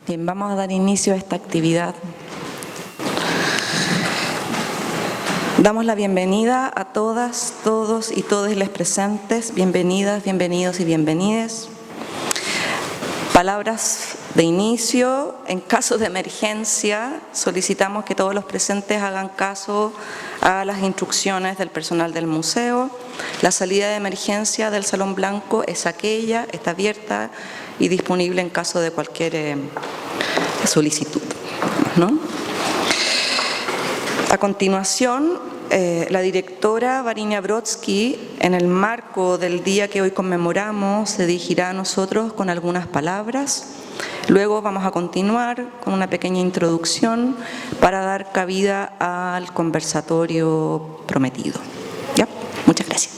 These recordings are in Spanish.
Bien, vamos a dar inicio a esta actividad. Damos la bienvenida a todas, todos y todes les presentes. Bienvenidas, bienvenidos y bienvenides. Palabras de inicio. En caso de emergencia, solicitamos que todos los presentes hagan caso a las instrucciones del personal del museo. La salida de emergencia del Salón Blanco es aquella, está abierta y disponible en caso de cualquier solicitud, ¿no? A continuación, la directora Varinia Brodsky, en el marco del día que hoy conmemoramos, se dirigirá a nosotros con algunas palabras. Luego vamos a continuar con una pequeña introducción para dar cabida al conversatorio prometido. ¿Ya? Muchas gracias.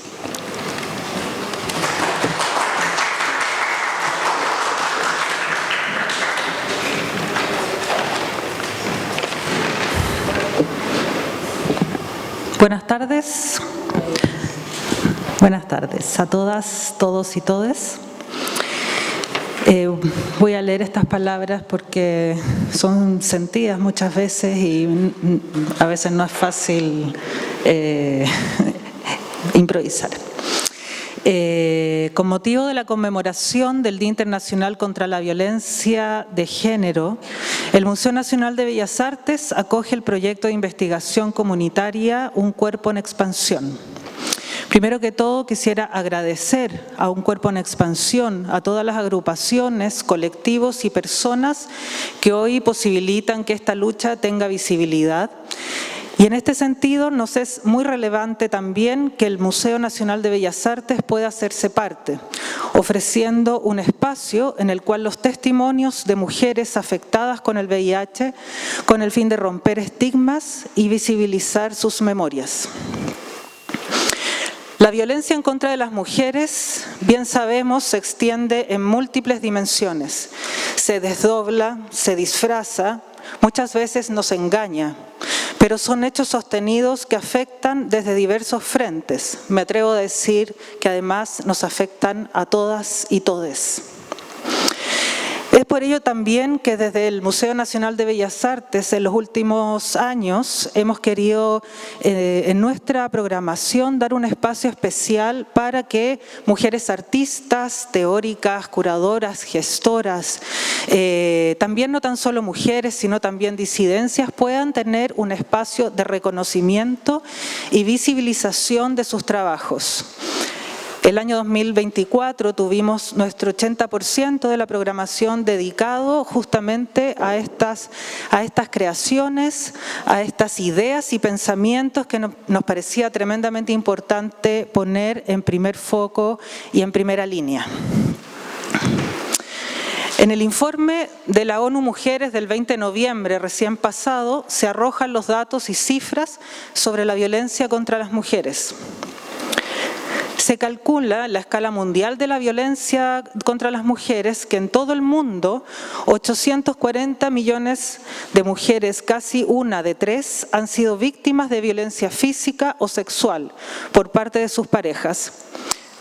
Buenas tardes. Buenas tardes a todas, todos y todes. Voy a leer estas palabras porque son sentidas muchas veces y a veces no es fácil improvisar. Con motivo de la conmemoración del Día Internacional contra la Violencia de Género, el Museo Nacional de Bellas Artes acoge el proyecto de investigación comunitaria Un Cuerpo en Expansión. Primero que todo, quisiera agradecer a Un Cuerpo en Expansión, a todas las agrupaciones, colectivos y personas que hoy posibilitan que esta lucha tenga visibilidad. Y en este sentido nos es muy relevante también que el Museo Nacional de Bellas Artes pueda hacerse parte, ofreciendo un espacio en el cual los testimonios de mujeres afectadas con el VIH, con el fin de romper estigmas y visibilizar sus memorias. La violencia en contra de las mujeres, bien sabemos, se extiende en múltiples dimensiones. Se desdobla, se disfraza, muchas veces nos engaña, pero son hechos sostenidos que afectan desde diversos frentes. Me atrevo a decir que además nos afectan a todas y todes. Es por ello también que desde el Museo Nacional de Bellas Artes en los últimos años hemos querido en nuestra programación dar un espacio especial para que mujeres artistas, teóricas, curadoras, gestoras, también no tan solo mujeres sino también disidencias puedan tener un espacio de reconocimiento y visibilización de sus trabajos. El año 2024 tuvimos nuestro 80% de la programación dedicado justamente a estas creaciones, a estas ideas y pensamientos que nos parecía tremendamente importante poner en primer foco y en primera línea. En el informe de la ONU Mujeres del 20 de noviembre recién pasado se arrojan los datos y cifras sobre la violencia contra las mujeres. Se calcula la escala mundial de la violencia contra las mujeres que en todo el mundo 840 millones de mujeres, casi una de tres, han sido víctimas de violencia física o sexual por parte de sus parejas,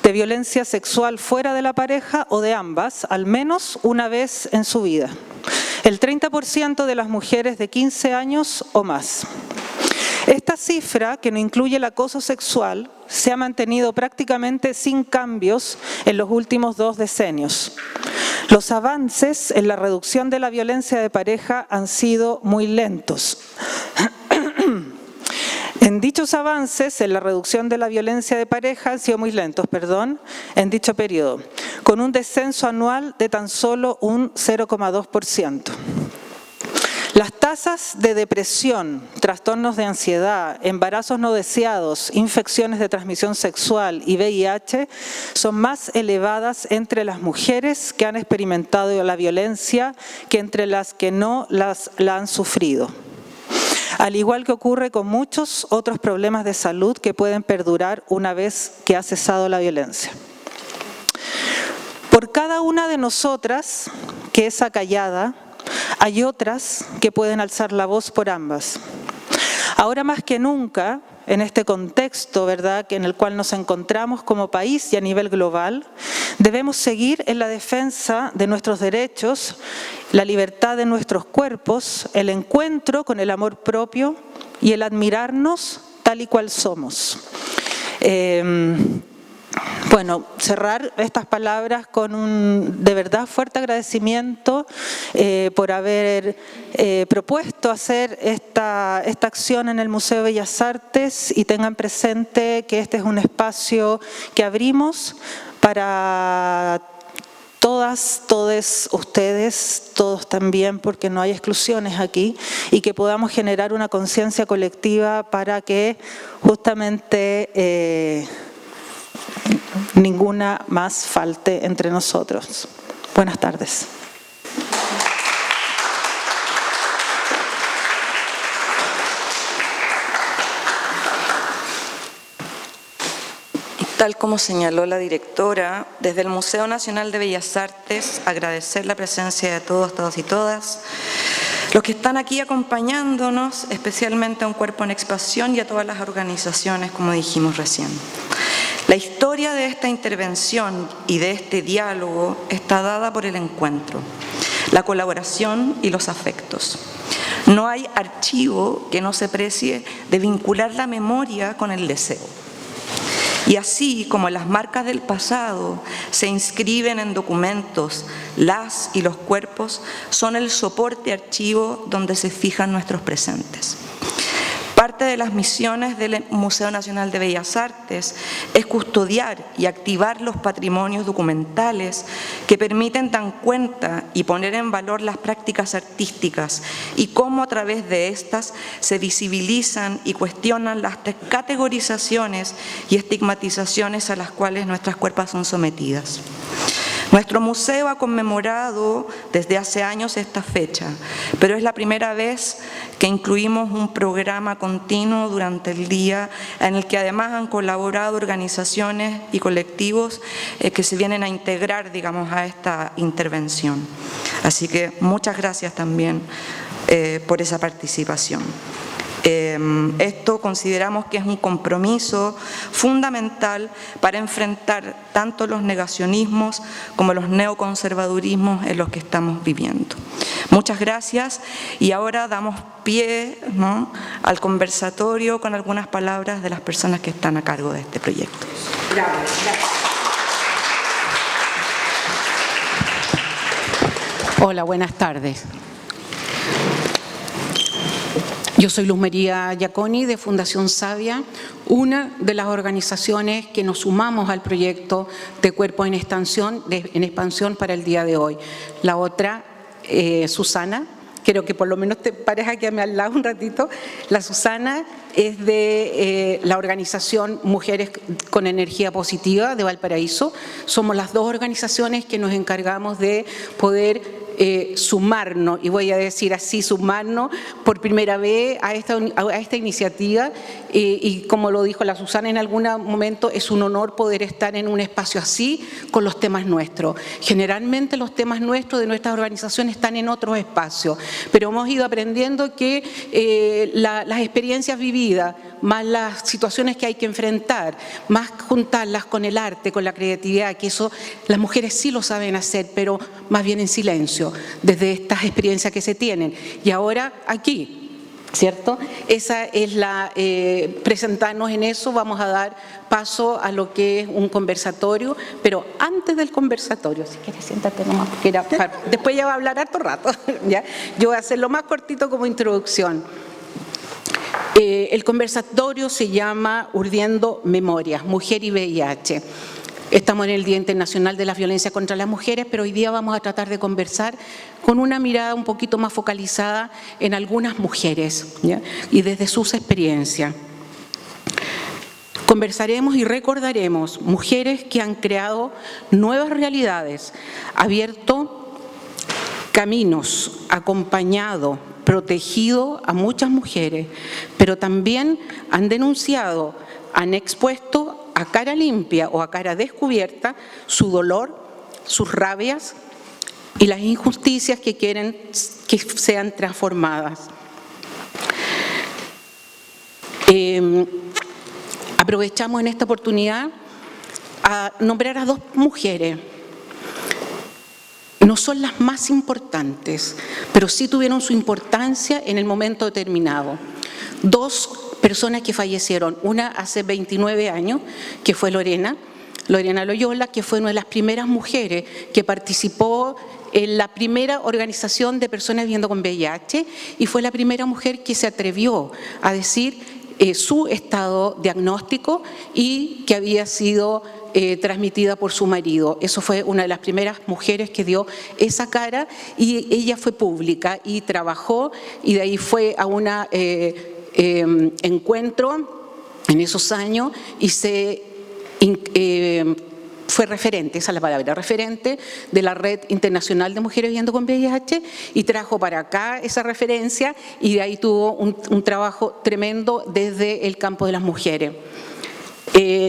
de violencia sexual fuera de la pareja o de ambas, al menos una vez en su vida. El 30% de las mujeres de 15 años o más. Esta cifra, que no incluye el acoso sexual, se ha mantenido prácticamente sin cambios en los últimos 2 decenios. Los avances en la reducción de la violencia de pareja han sido muy lentos. En dichos avances, en la reducción de la violencia de pareja han sido muy lentos, en dicho periodo, con un descenso anual de tan solo un 0,2%. Las tasas de depresión, trastornos de ansiedad, embarazos no deseados, infecciones de transmisión sexual y VIH son más elevadas entre las mujeres que han experimentado la violencia que entre las que no la han sufrido. Al igual que ocurre con muchos otros problemas de salud que pueden perdurar una vez que ha cesado la violencia. Por cada una de nosotras que es acallada, hay otras que pueden alzar la voz por ambas. Ahora más que nunca, en este contexto, ¿verdad?, en el cual nos encontramos como país y a nivel global, debemos seguir en la defensa de nuestros derechos, la libertad de nuestros cuerpos, el encuentro con el amor propio y el admirarnos tal y cual somos. Bueno, cerrar estas palabras con un de verdad fuerte agradecimiento por haber propuesto hacer esta acción en el Museo de Bellas Artes, y tengan presente que este es un espacio que abrimos para todas, todes, ustedes, todos también, porque no hay exclusiones aquí, y que podamos generar una conciencia colectiva para que justamente ninguna más falte entre nosotros. Buenas tardes. Tal como señaló la directora, desde el Museo Nacional de Bellas Artes, agradecer la presencia de todos, todas y todas, los que están aquí acompañándonos, especialmente a un cuerpo en expansión y a todas las organizaciones, como dijimos recién. La historia de esta intervención y de este diálogo está dada por el encuentro, la colaboración y los afectos. No hay archivo que no se precie de vincular la memoria con el deseo. Y así como las marcas del pasado se inscriben en documentos, las y los cuerpos son el soporte archivo donde se fijan nuestros presentes. Parte de las misiones del Museo Nacional de Bellas Artes es custodiar y activar los patrimonios documentales que permiten dar cuenta y poner en valor las prácticas artísticas y cómo a través de estas se visibilizan y cuestionan las categorizaciones y estigmatizaciones a las cuales nuestras cuerpos son sometidas. Nuestro museo ha conmemorado desde hace años esta fecha, pero es la primera vez que incluimos un programa continuo durante el día en el que además han colaborado organizaciones y colectivos que se vienen a integrar, digamos, a esta intervención. Así que muchas gracias también por esa participación. Esto consideramos que es un compromiso fundamental para enfrentar tanto los negacionismos como los neoconservadurismos en los que estamos viviendo. Muchas gracias, y ahora damos pie, ¿no?, al conversatorio con algunas palabras de las personas que están a cargo de este proyecto. Hola, buenas tardes. Yo soy Luz María Giaconi de Fundación Savia, una de las organizaciones que nos sumamos al proyecto de Cuerpos en Expansión para el día de hoy. La otra, Susana, quiero que por lo menos te pares aquí a mi al lado un ratito. La Susana es de la organización Mujeres con Energía Positiva de Valparaíso. Somos las dos organizaciones que nos encargamos de poder sumarnos, y voy a decir así, sumarnos por primera vez a esta iniciativa, y como lo dijo la Susana en algún momento, es un honor poder estar en un espacio así con los temas nuestros. Generalmente los temas nuestros de nuestras organizaciones están en otros espacios, pero hemos ido aprendiendo que las experiencias vividas, más las situaciones que hay que enfrentar, más juntarlas con el arte, con la creatividad, que eso las mujeres sí lo saben hacer, pero más bien en silencio, desde estas experiencias que se tienen. Y ahora aquí, ¿cierto? Esa es la, presentarnos en eso, vamos a dar paso a lo que es un conversatorio, pero antes del conversatorio, si quieres siéntate nomás, porque después ya va a hablar harto rato, ¿ya? Yo voy a hacer lo más cortito como introducción. El conversatorio se llama Urdiendo Memorias, Mujer y VIH. Estamos en el Día Internacional de la Violencia contra las Mujeres, pero hoy día vamos a tratar de conversar con una mirada un poquito más focalizada en algunas mujeres, ¿ya?, y desde sus experiencias. Conversaremos y recordaremos mujeres que han creado nuevas realidades, abierto caminos, acompañado, protegido a muchas mujeres, pero también han denunciado, han expuesto a cara limpia o a cara descubierta su dolor, sus rabias y las injusticias que quieren que sean transformadas. aprovechamos en esta oportunidad a nombrar a dos mujeres. No son las más importantes, pero sí tuvieron su importancia en el momento determinado. Dos personas que fallecieron, una hace 29 años, que fue Lorena Loyola, que fue una de las primeras mujeres que participó en la primera organización de personas viviendo con VIH y fue la primera mujer que se atrevió a decir su estado diagnóstico y que había sido transmitida por su marido. Eso fue una de las primeras mujeres que dio esa cara y ella fue pública y trabajó y de ahí fue a un encuentro en esos años y fue referente, esa es la palabra, referente de la Red Internacional de Mujeres Viviendo con VIH y trajo para acá esa referencia y de ahí tuvo un trabajo tremendo desde el campo de las mujeres.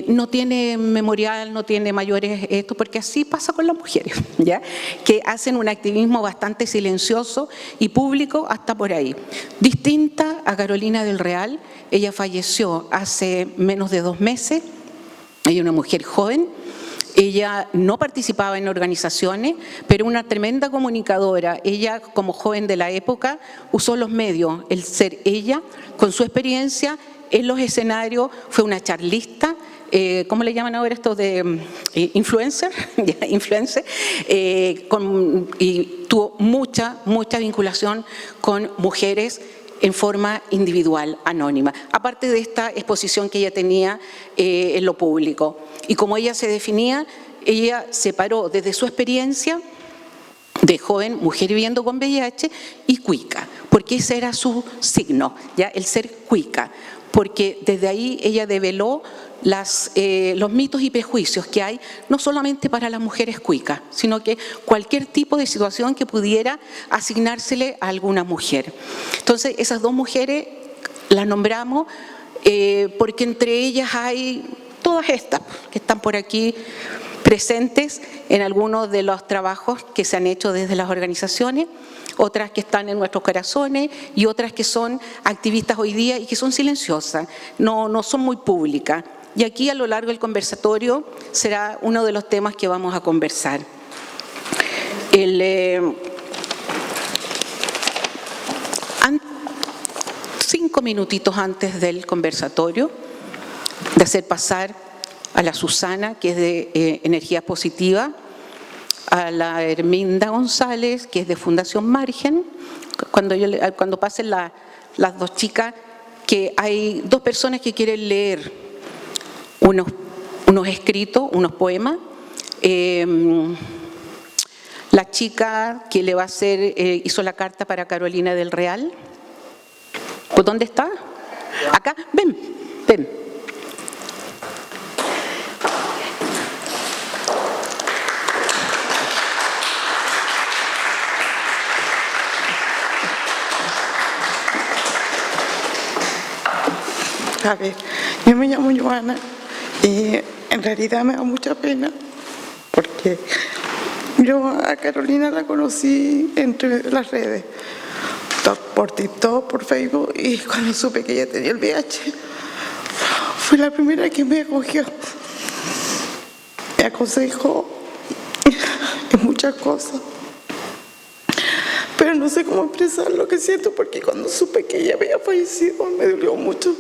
No tiene memorial, no tiene mayores esto, porque así pasa con las mujeres, ¿ya? Que hacen un activismo bastante silencioso y público hasta por ahí. Distinta a Carolina del Real, ella falleció hace menos de 2 meses, ella es una mujer joven, ella no participaba en organizaciones, pero una tremenda comunicadora. Ella, como joven de la época, usó los medios, el ser ella, con su experiencia en los escenarios, fue una charlista, ¿cómo le llaman ahora esto de influencer? Influencer, y tuvo mucha vinculación con mujeres en forma individual, anónima, aparte de esta exposición que ella tenía en lo público. Y como ella se definía, ella separó desde su experiencia de joven, mujer viviendo con VIH y cuica, porque ese era su signo, ¿ya? El ser cuica, porque desde ahí ella develó los mitos y prejuicios que hay, no solamente para las mujeres cuicas, sino que cualquier tipo de situación que pudiera asignársele a alguna mujer. Entonces, esas dos mujeres las nombramos porque entre ellas hay todas estas que están por aquí presentes en algunos de los trabajos que se han hecho desde las organizaciones, otras que están en nuestros corazones y otras que son activistas hoy día y que son silenciosas, no son muy públicas. Y aquí a lo largo del conversatorio será uno de los temas que vamos a conversar. 5 minutitos antes del conversatorio, de hacer pasar a la Susana, que es de Energía Positiva, a la Herminda González, que es de Fundación Margen, cuando pasen las dos chicas, que hay 2 personas que quieren leer unos escritos, unos poemas. La chica que le va a hacer, hizo la carta para Carolina del Real. ¿Dónde está? Acá, ven. A ver, yo me llamo Joana y en realidad me da mucha pena porque yo a Carolina la conocí entre las redes, por TikTok, por Facebook, y cuando supe que ella tenía el VIH, fue la primera que me acogió, me aconsejó en muchas cosas, pero no sé cómo expresar lo que siento porque cuando supe que ella había fallecido me dolió mucho,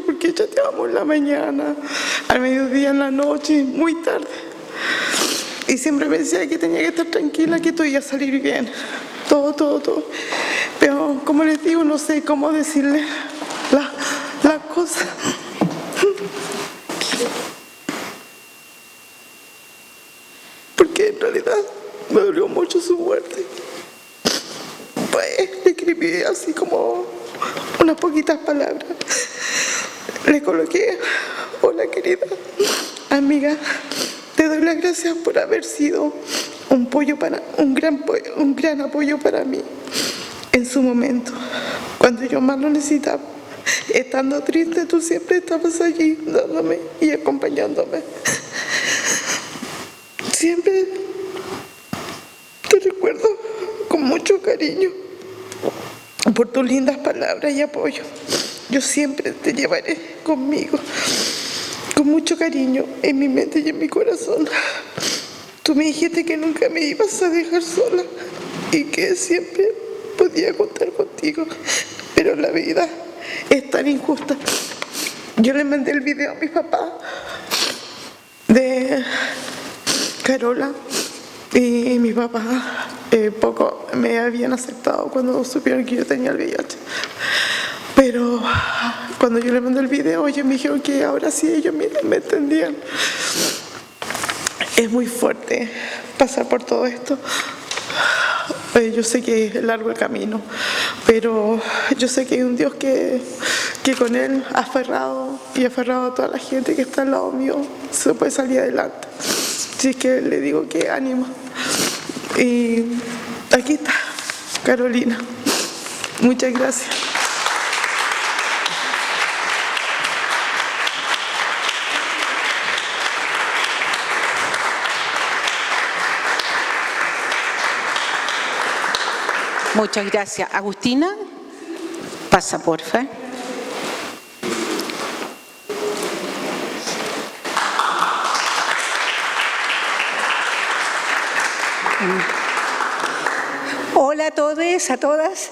porque chateábamos en la mañana, al mediodía, en la noche, muy tarde. Y siempre me decía que tenía que estar tranquila, que todo iba a salir bien. Todo. Pero, como les digo, no sé cómo decirle las cosas. Porque en realidad me dolió mucho su muerte. Pues le escribí así como unas poquitas palabras. Le coloqué: hola querida amiga, te doy las gracias por haber sido un gran apoyo para mí en su momento, cuando yo más lo necesitaba. Estando triste, tú siempre estabas allí dándome y acompañándome. Siempre te recuerdo con mucho cariño por tus lindas palabras y apoyo. Yo siempre te llevaré conmigo. con mucho cariño en mi mente y en mi corazón. Tú me dijiste que nunca me ibas a dejar sola y que siempre podía contar contigo, pero la vida es tan injusta. Yo le mandé el video a mi papá de Carola y mi papá poco me habían aceptado cuando supieron que yo tenía el VIH. Pero cuando yo le mandé el video, ellos me dijeron que ahora sí ellos me entendían. Es muy fuerte pasar por todo esto. Yo sé que es largo el camino, pero yo sé que hay un Dios que con Él ha aferrado a toda la gente que está al lado mío, se puede salir adelante. Así es que le digo que ánimo. Y aquí está, Carolina. Muchas gracias. Muchas gracias. Agustina, pasa porfa. Hola a todos, a todas.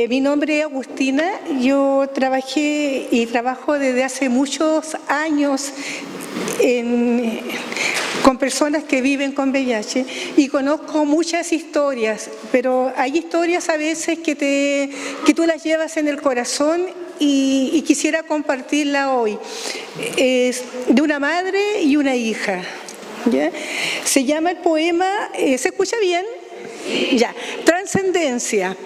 Mi nombre es Agustina. Yo trabajé y trabajo desde hace muchos años con personas que viven con VIH y conozco muchas historias, pero hay historias a veces que tú las llevas en el corazón y quisiera compartirla hoy. Es de una madre y una hija. ¿Ya? Se llama el poema, ¿se escucha bien? Ya, Trascendencia.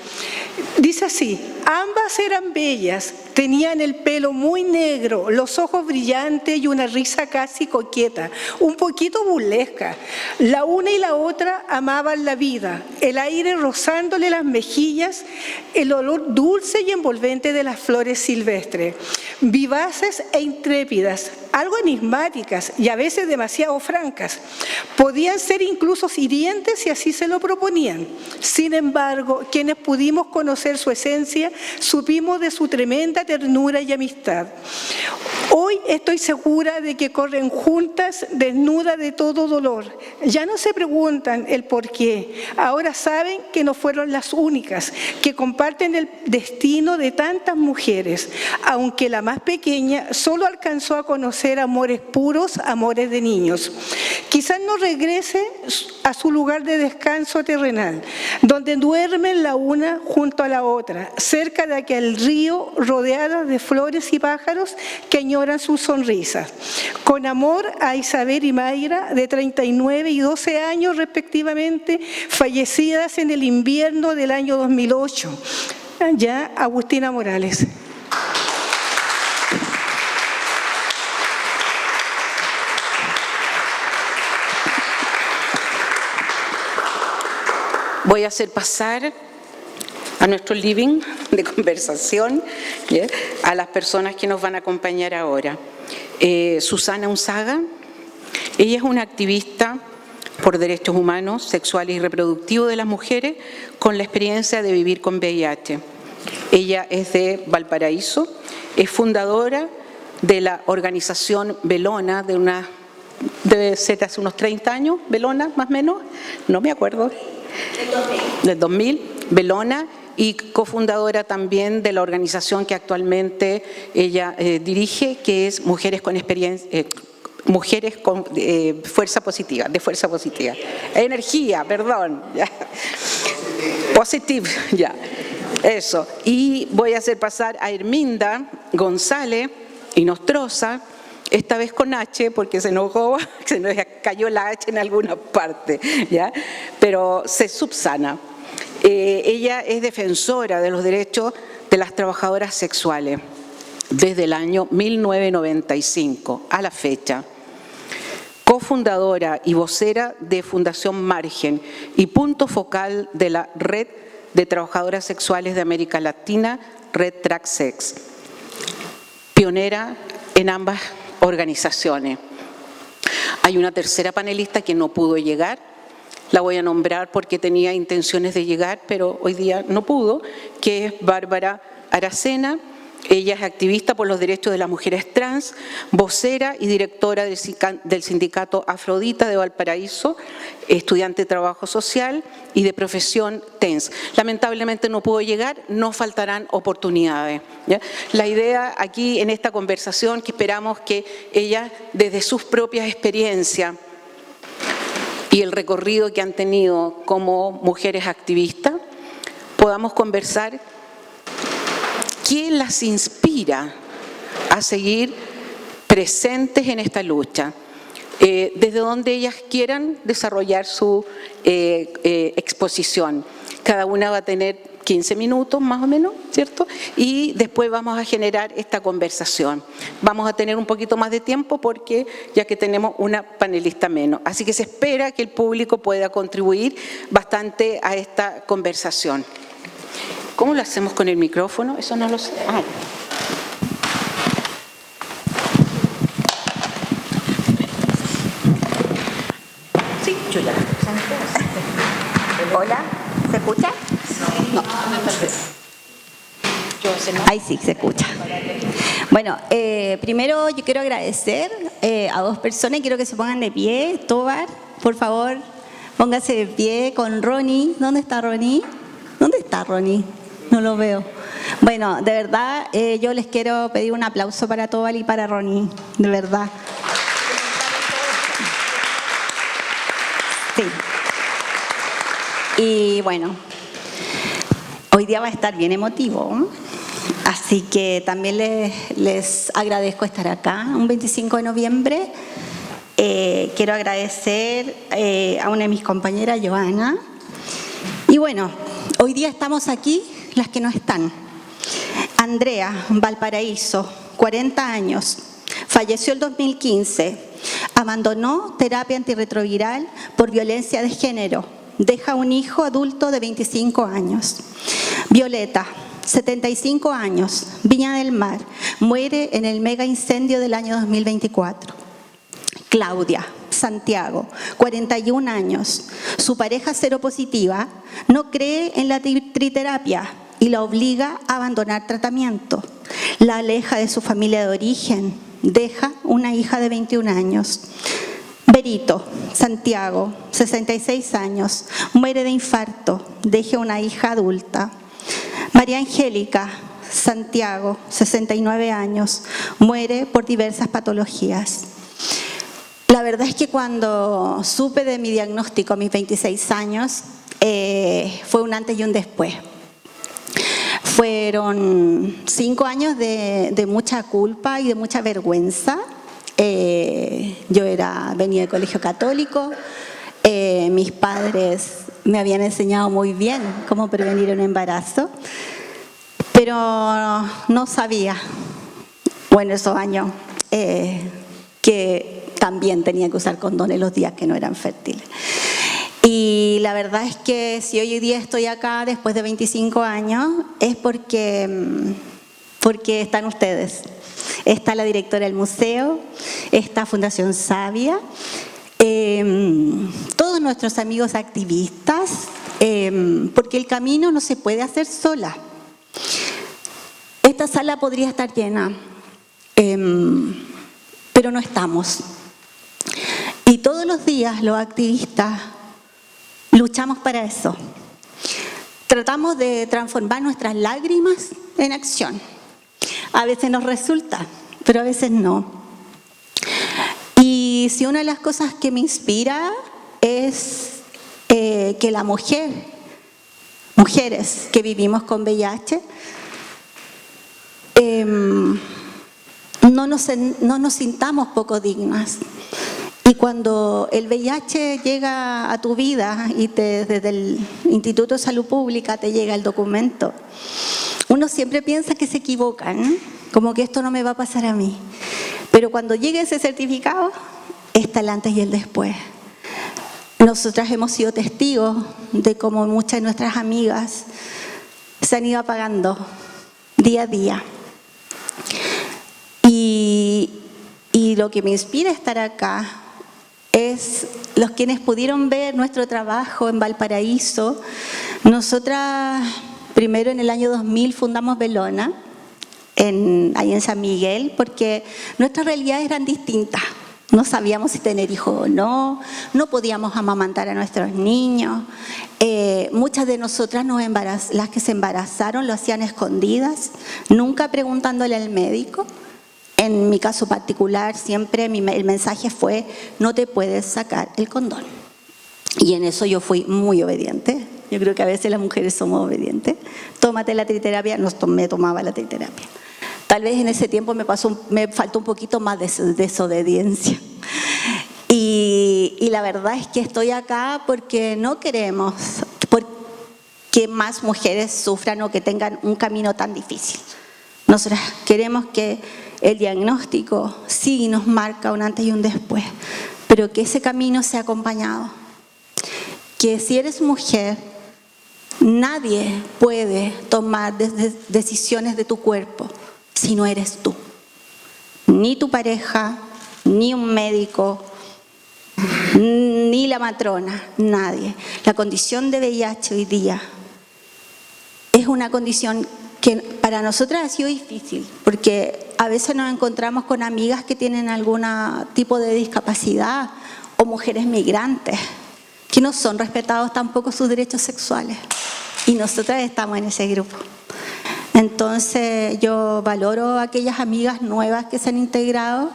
Dice así: ambas eran bellas, tenían el pelo muy negro, los ojos brillantes y una risa casi coqueta, un poquito burlesca. La una y la otra amaban la vida, el aire rozándole las mejillas, el olor dulce y envolvente de las flores silvestres, vivaces e intrépidas, algo enigmáticas y a veces demasiado francas. Podían ser incluso hirientes si así se lo proponían. Sin embargo, quienes pudimos conocer su esencia, supimos de su tremenda ternura y amistad. Hoy estoy segura de que corren juntas, desnudas de todo dolor. Ya no se preguntan el por qué. Ahora saben que no fueron las únicas, que comparten el destino de tantas mujeres, aunque la más pequeña solo alcanzó a conocer amores puros, amores de niños. Quizás no regrese a su lugar de descanso terrenal, donde duermen la una junto a la otra, cerca de aquel río, rodeada de flores y pájaros que añoran sus sonrisas. Con amor a Isabel y Mayra, de 39 y 12 años respectivamente, fallecidas en el invierno del año 2008. Ya, Agustina Morales. Voy a hacer pasar a nuestro living de conversación, ¿ya?, a las personas que nos van a acompañar ahora. Susana Unzaga, ella es una activista por derechos humanos, sexuales y reproductivos de las mujeres con la experiencia de vivir con VIH. Ella es de Valparaíso, es fundadora de la organización Belona, debe ser hace unos 30 años, Belona más o menos, no me acuerdo. Del 2000, Belona, y cofundadora también de la organización que actualmente ella dirige, que es Mujeres con Fuerza Positiva, de Fuerza Positiva. Energía, perdón. Ya. Positive, ya. Eso. Y voy a hacer pasar a Herminda González y Nostroza, esta vez con H, porque se enojó, se nos cayó la H en alguna parte, ¿ya? Pero se subsana. Ella es defensora de los derechos de las trabajadoras sexuales desde el año 1995 a la fecha. Cofundadora y vocera de Fundación Margen y punto focal de la Red de Trabajadoras Sexuales de América Latina, Red Track Sex. Pionera en ambas organizaciones. Hay una tercera panelista que no pudo llegar, la voy a nombrar porque tenía intenciones de llegar, pero hoy día no pudo, que es Bárbara Aracena. Ella es activista por los derechos de las mujeres trans, vocera y directora del sindicato Afrodita de Valparaíso, estudiante de trabajo social y de profesión TENS. Lamentablemente no pudo llegar, no faltarán oportunidades, ¿ya? La idea aquí en esta conversación, que esperamos que ella, desde sus propias experiencias y el recorrido que han tenido como mujeres activistas, podamos conversar qué las inspira a seguir presentes en esta lucha, desde donde ellas quieran desarrollar su exposición. Cada una va a tener 15 minutos más o menos, ¿cierto? Y después vamos a generar esta conversación. Vamos a tener un poquito más de tiempo porque ya que tenemos una panelista menos. Así que se espera que el público pueda contribuir bastante a esta conversación. ¿Cómo lo hacemos con el micrófono? Eso no lo sé. Ah. Sí, Julia. Hola, ¿se escucha? No. Ahí sí, se escucha. Bueno, primero yo quiero agradecer a dos personas y quiero que se pongan de pie. Tobar, por favor, póngase de pie con Ronnie. ¿Dónde está Ronnie? ¿Dónde está Ronnie? No lo veo. Bueno, de verdad, yo les quiero pedir un aplauso para Tobar y para Ronnie, de verdad. Sí. Y bueno, hoy día va a estar bien emotivo, así que también les agradezco estar acá, un 25 de noviembre. Quiero agradecer a una de mis compañeras, Joana. Y bueno, hoy día estamos aquí, las que no están. Andrea, Valparaíso, 40 años, falleció el 2015, abandonó terapia antirretroviral por violencia de género, deja un hijo adulto de 25 años. Violeta, 75 años, Viña del Mar, muere en el mega incendio del año 2024. Claudia, Santiago, 41 años, su pareja seropositiva no cree en la triterapia y la obliga a abandonar tratamiento. La aleja de su familia de origen, deja una hija de 21 años. Berito, Santiago, 66 años, muere de infarto, deja una hija adulta. María Angélica, Santiago, 69 años, muere por diversas patologías. La verdad es que cuando supe de mi diagnóstico a mis 26 años, fue un antes y un después. Fueron 5 años de mucha culpa y de mucha vergüenza. Yo venía de colegio católico, mis padres me habían enseñado muy bien cómo prevenir un embarazo, pero no sabía, bueno, esos años, que también tenía que usar condones los días que no eran fértiles. Y la verdad es que si hoy día estoy acá después de 25 años es porque están ustedes. Está la directora del museo, está Fundación Savia, todos nuestros amigos activistas, porque el camino no se puede hacer sola. Esta sala podría estar llena, pero no estamos. Y todos los días los activistas luchamos para eso. Tratamos de transformar nuestras lágrimas en acción. A veces nos resulta, pero a veces no. Y si una de las cosas que me inspira es que la mujeres que vivimos con VIH, no nos sintamos poco dignas. Y cuando el VIH llega a tu vida y desde el Instituto de Salud Pública te llega el documento, uno siempre piensa que se equivocan, como que esto no me va a pasar a mí. Pero cuando llegue ese certificado, está el antes y el después. Nosotras hemos sido testigos de cómo muchas de nuestras amigas se han ido apagando día a día. Y lo que me inspira a estar acá es los quienes pudieron ver nuestro trabajo en Valparaíso. Nosotras, primero en el año 2000 fundamos Belona, ahí en San Miguel, porque nuestras realidades eran distintas. No sabíamos si tener hijos o no, no podíamos amamantar a nuestros niños. Muchas de nosotras, las que se embarazaron, lo hacían escondidas, nunca preguntándole al médico. En mi caso particular, siempre el mensaje fue: no te puedes sacar el condón. Y en eso yo fui muy obediente. Yo creo que a veces las mujeres somos obedientes. Tómate la triterapia, me tomaba la triterapia. Tal vez en ese tiempo me faltó un poquito más de desobediencia. Y la verdad es que estoy acá porque no queremos que más mujeres sufran o que tengan un camino tan difícil. Nosotras queremos que el diagnóstico sí nos marca un antes y un después, pero que ese camino sea acompañado. Que si eres mujer, nadie puede tomar decisiones de tu cuerpo si no eres tú. Ni tu pareja, ni un médico, ni la matrona, nadie. La condición de VIH hoy día es una condición que para nosotras ha sido difícil, porque a veces nos encontramos con amigas que tienen algún tipo de discapacidad o mujeres migrantes que no son respetados tampoco sus derechos sexuales, y nosotras estamos en ese grupo. Entonces yo valoro a aquellas amigas nuevas que se han integrado,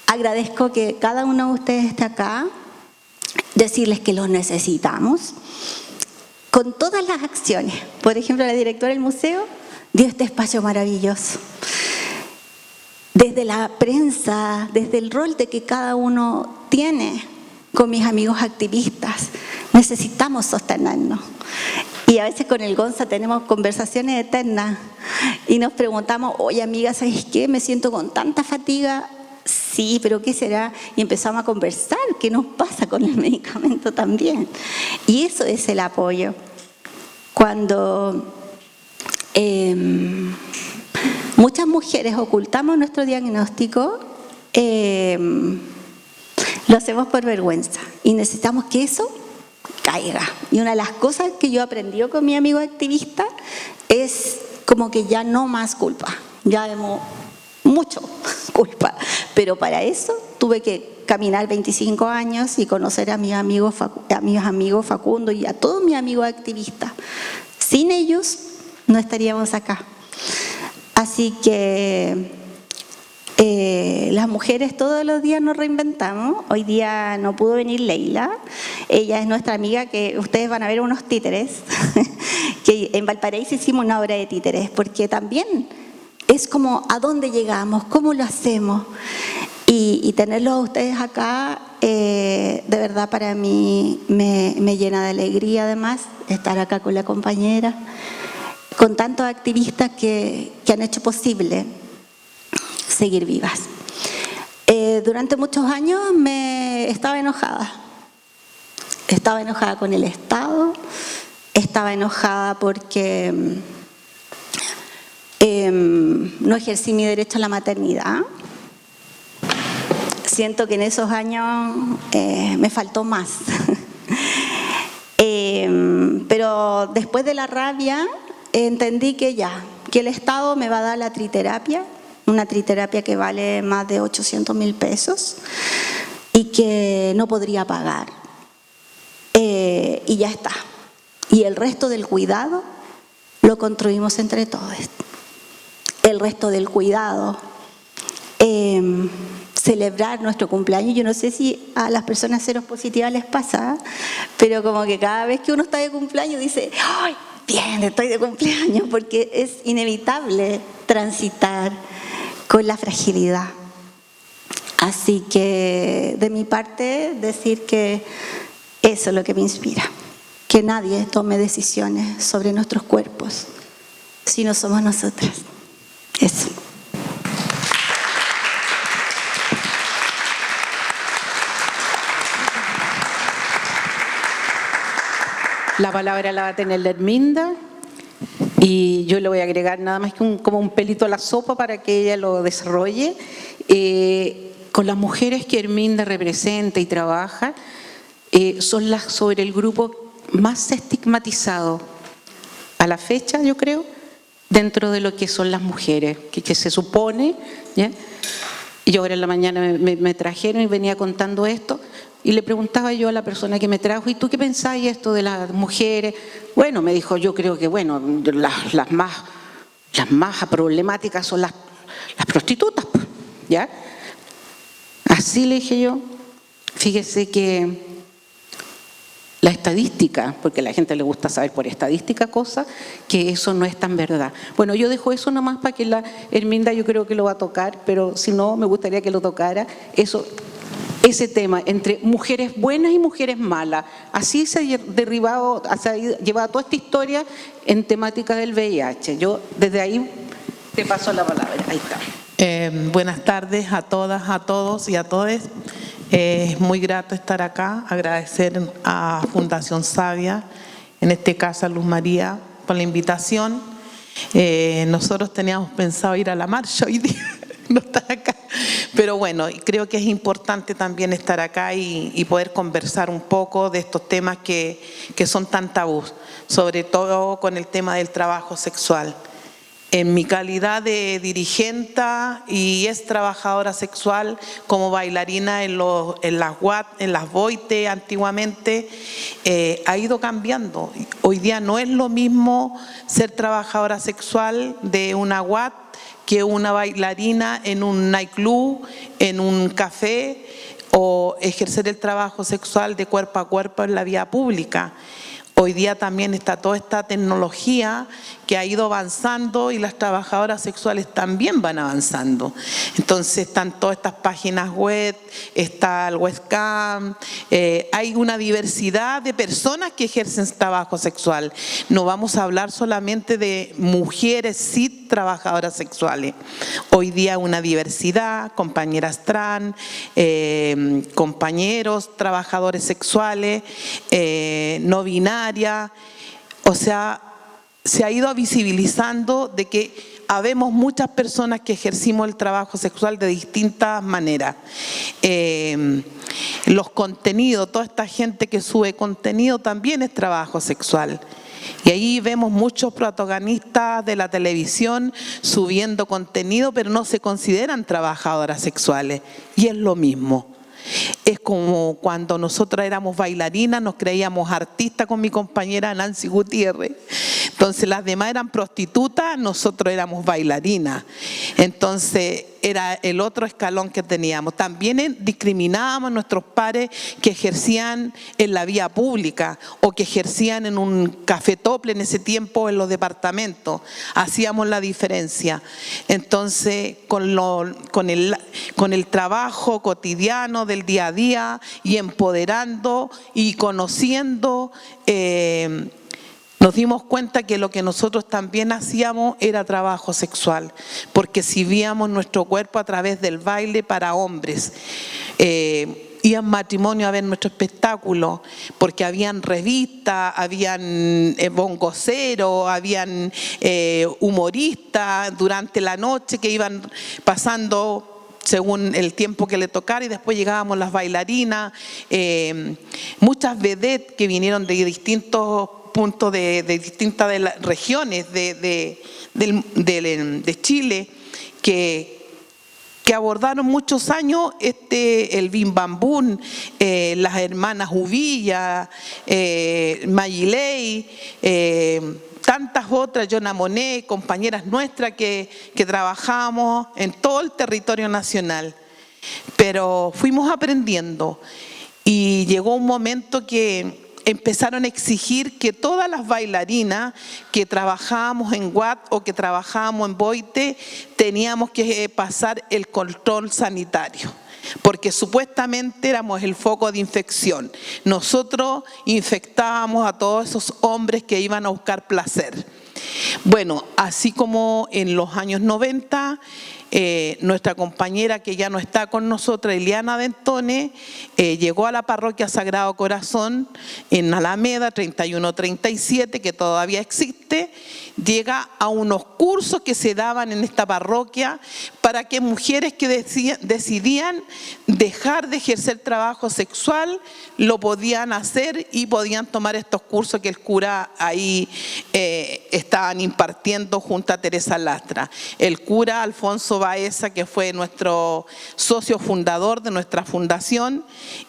agradezco que cada uno de ustedes esté acá, decirles que los necesitamos, con todas las acciones. Por ejemplo, la directora del museo dio este espacio maravilloso. Desde la prensa, desde el rol de que cada uno tiene con mis amigos activistas, necesitamos sostenernos. Y a veces con el Gonza tenemos conversaciones eternas y nos preguntamos: oye amiga, ¿sabes qué? Me siento con tanta fatiga. Sí, pero ¿qué será? Y empezamos a conversar, ¿qué nos pasa con el medicamento también? Y eso es el apoyo. Cuando muchas mujeres ocultamos nuestro diagnóstico, lo hacemos por vergüenza y necesitamos que eso caiga. Y una de las cosas que yo he aprendido con mi amigo activista es como que ya no más culpa, ya hemos mucho culpa, pero para eso tuve que caminar 25 años y conocer a mis amigos Facundo y a todos mis amigos activistas. Sin ellos no estaríamos acá. Así que las mujeres todos los días nos reinventamos. Hoy día no pudo venir Leila, ella es nuestra amiga, que ustedes van a ver unos títeres, que en Valparaíso hicimos una obra de títeres, porque también es como a dónde llegamos, cómo lo hacemos, y tenerlos a ustedes acá, de verdad para mí me llena de alegría, además, estar acá con la compañera, con tantos activistas que han hecho posible seguir vivas. Durante muchos años estaba enojada con el Estado, estaba enojada porque no ejercí mi derecho a la maternidad. Siento que en esos años me faltó más. Pero después de la rabia entendí que el Estado me va a dar la triterapia, una triterapia que vale más de 800.000 pesos y que no podría pagar. Y ya está. Y el resto del cuidado lo construimos entre todos. El resto del cuidado, celebrar nuestro cumpleaños. Yo no sé si a las personas seropositivas les pasa, pero como que cada vez que uno está de cumpleaños dice: ¡ay, bien, estoy de cumpleaños! Porque es inevitable transitar con la fragilidad. Así que de mi parte decir que eso es lo que me inspira, que nadie tome decisiones sobre nuestros cuerpos si no somos nosotras. Eso. La palabra la va a tener la Herminda y yo le voy a agregar nada más que como un pelito a la sopa para que ella lo desarrolle. Con las mujeres que Herminda representa y trabaja, son las sobre el grupo más estigmatizado a la fecha, yo creo, dentro de lo que son las mujeres, que se supone, ¿ya? Y yo ahora en la mañana me trajeron y venía contando esto, y le preguntaba yo a la persona que me trajo, ¿y tú qué pensáis esto de las mujeres? Bueno, me dijo, yo creo que bueno, las más problemáticas son las prostitutas, ¿ya? Así le dije yo, fíjese que la estadística, porque a la gente le gusta saber por estadística cosas, que eso no es tan verdad. Bueno, yo dejo eso nomás para que la Herminda, yo creo que lo va a tocar, pero si no, me gustaría que lo tocara, ese tema entre mujeres buenas y mujeres malas. Así se ha llevado toda esta historia en temática del VIH. Yo desde ahí te paso la palabra. Ahí está. Buenas tardes a todas, a todos y a todes. Es muy grato estar acá, agradecer a Fundación Savia, en este caso a Luz María, por la invitación. Nosotros teníamos pensado ir a la marcha hoy día, no estar acá. Pero bueno, creo que es importante también estar acá y poder conversar un poco de estos temas que son tan tabús, sobre todo con el tema del trabajo sexual. En mi calidad de dirigente y ex trabajadora sexual, como bailarina en las WAT, en las Boite antiguamente, ha ido cambiando. Hoy día no es lo mismo ser trabajadora sexual de una WAT que una bailarina en un nightclub, en un café, o ejercer el trabajo sexual de cuerpo a cuerpo en la vía pública. Hoy día también está toda esta tecnología que ha ido avanzando y las trabajadoras sexuales también van avanzando. Entonces están todas estas páginas web, está el webcam, hay una diversidad de personas que ejercen trabajo sexual. No vamos a hablar solamente de mujeres sí trabajadoras sexuales. Hoy día una diversidad, compañeras trans, compañeros trabajadores sexuales, no binarios. O sea, se ha ido visibilizando de que habemos muchas personas que ejercimos el trabajo sexual de distintas maneras. Los contenidos, toda esta gente que sube contenido también es trabajo sexual. Y ahí vemos muchos protagonistas de la televisión subiendo contenido, pero no se consideran trabajadoras sexuales. Y es lo mismo. Es como cuando nosotros éramos bailarinas, nos creíamos artistas con mi compañera Nancy Gutiérrez. Entonces las demás eran prostitutas, nosotros éramos bailarinas. Entonces era el otro escalón que teníamos. También discriminábamos a nuestros pares que ejercían en la vía pública o que ejercían en un café tople en ese tiempo en los departamentos. Hacíamos la diferencia. Entonces con el trabajo cotidiano del día a día y empoderando y conociendo, nos dimos cuenta que lo que nosotros también hacíamos era trabajo sexual, porque exhibíamos nuestro cuerpo a través del baile para hombres. Iban matrimonio a ver nuestro espectáculo, porque habían revistas, habían bongoceros, habían humoristas durante la noche que iban pasando según el tiempo que le tocara, y después llegábamos las bailarinas, muchas vedettes que vinieron de distintos puntos de distintas de las regiones de Chile, que abordaron muchos años el Bim Bam Boom, las hermanas Uvilla, Magiley, tantas otras, Yona Monet, compañeras nuestras que trabajamos en todo el territorio nacional. Pero fuimos aprendiendo y llegó un momento que empezaron a exigir que todas las bailarinas que trabajábamos en WAT o que trabajábamos en Boite teníamos que pasar el control sanitario, porque supuestamente éramos el foco de infección. Nosotros infectábamos a todos esos hombres que iban a buscar placer. Bueno, así como en los años 90 nuestra compañera que ya no está con nosotros, Eliana Dentone, llegó a la parroquia Sagrado Corazón en Alameda 3137, que todavía existe, llega a unos cursos que se daban en esta parroquia para que mujeres que decidían dejar de ejercer trabajo sexual lo podían hacer y podían tomar estos cursos que el cura ahí estaban impartiendo junto a Teresa Lastra. El cura Alfonso Baeza, que fue nuestro socio fundador de nuestra fundación,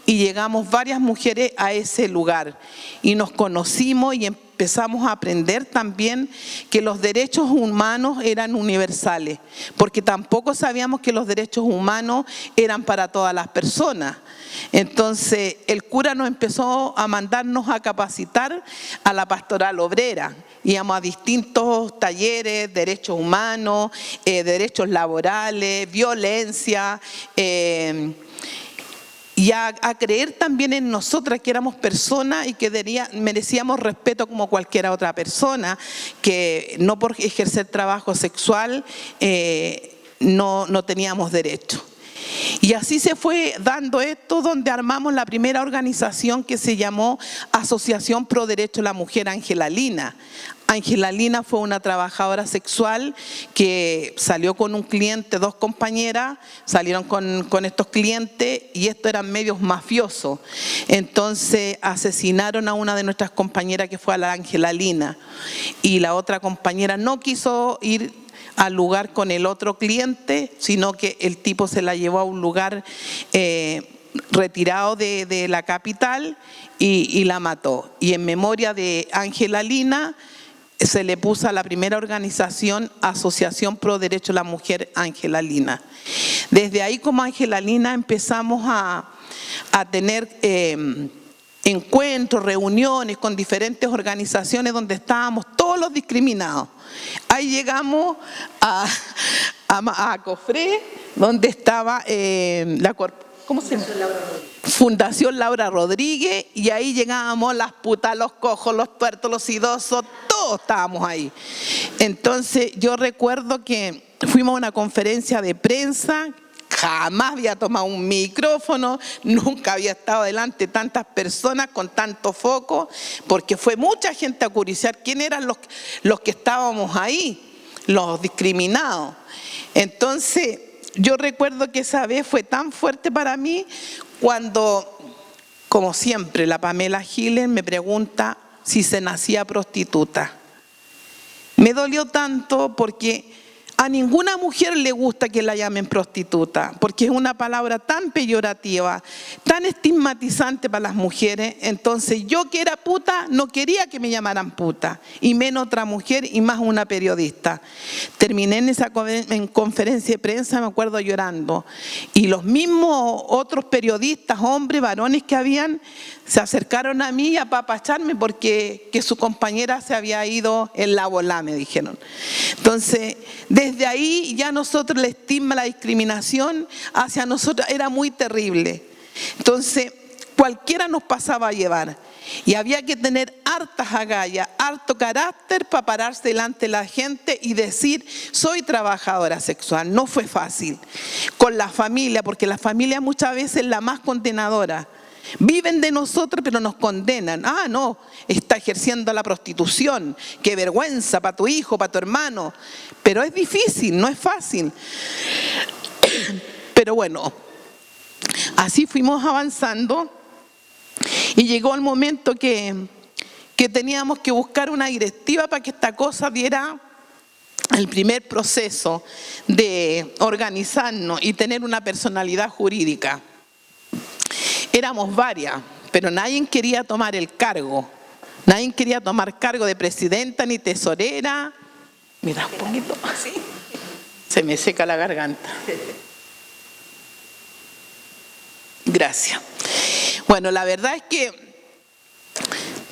y llegamos varias mujeres a ese lugar y nos conocimos y empezamos a aprender también que los derechos humanos eran universales, porque tampoco sabíamos que los derechos humanos eran para todas las personas. Entonces el cura nos empezó a mandarnos a capacitar a la pastoral obrera. Íbamos a distintos talleres, derechos humanos, derechos laborales, violencia, y a creer también en nosotras que éramos personas y que merecíamos respeto como cualquier otra persona, que no por ejercer trabajo sexual no teníamos derecho. Y así se fue dando esto, donde armamos la primera organización que se llamó Asociación Pro Derecho de la Mujer Ángela Lina. Ángela Lina fue una trabajadora sexual que salió con un cliente, 2 compañeras, salieron con estos clientes y estos eran medios mafiosos. Entonces asesinaron a una de nuestras compañeras que fue a la Ángela Lina y la otra compañera no quiso ir al lugar con el otro cliente, sino que el tipo se la llevó a un lugar retirado de la capital y la mató. Y en memoria de Ángela Lina se le puso a la primera organización Asociación Pro Derecho de la Mujer Ángela Lina. Desde ahí, como Ángela Lina, empezamos a tener encuentros, reuniones con diferentes organizaciones donde estábamos todos los discriminados. Ahí llegamos a Cofré, donde estaba ¿cómo se llama? Fundación Laura Rodríguez, y ahí llegábamos las putas, los cojos, los tuertos, los idosos, todos estábamos ahí. Entonces yo recuerdo que fuimos a una conferencia de prensa. Jamás había tomado un micrófono, nunca había estado delante de tantas personas con tanto foco, porque fue mucha gente a curiosear quién eran los que estábamos ahí, los discriminados. Entonces, yo recuerdo que esa vez fue tan fuerte para mí cuando, como siempre, la Pamela Giles me pregunta si se nacía prostituta. Me dolió tanto porque a ninguna mujer le gusta que la llamen prostituta, porque es una palabra tan peyorativa, tan estigmatizante para las mujeres. Entonces yo, que era puta, no quería que me llamaran puta, y menos otra mujer y más una periodista. Terminé en esa conferencia de prensa, me acuerdo, llorando, y los mismos otros periodistas, hombres, varones que habían, se acercaron a mí a apapacharme porque su compañera se había ido en la bola, me dijeron. Entonces, desde ahí ya nosotros, el estigma, la discriminación hacia nosotros era muy terrible. Entonces, cualquiera nos pasaba a llevar. Y había que tener hartas agallas, harto carácter para pararse delante de la gente y decir: soy trabajadora sexual. No fue fácil. Con la familia, porque la familia muchas veces es la más condenadora. Viven de nosotros, pero nos condenan. Ah, no, está ejerciendo la prostitución. Qué vergüenza para tu hijo, para tu hermano. Pero es difícil, no es fácil. Pero bueno, así fuimos avanzando y llegó el momento que teníamos que buscar una directiva para que esta cosa diera el primer proceso de organizarnos y tener una personalidad jurídica. Éramos varias, pero nadie quería tomar el cargo. Nadie quería tomar cargo de presidenta ni tesorera. Mira, un poquito así. Se me seca la garganta. Gracias. Bueno, la verdad es que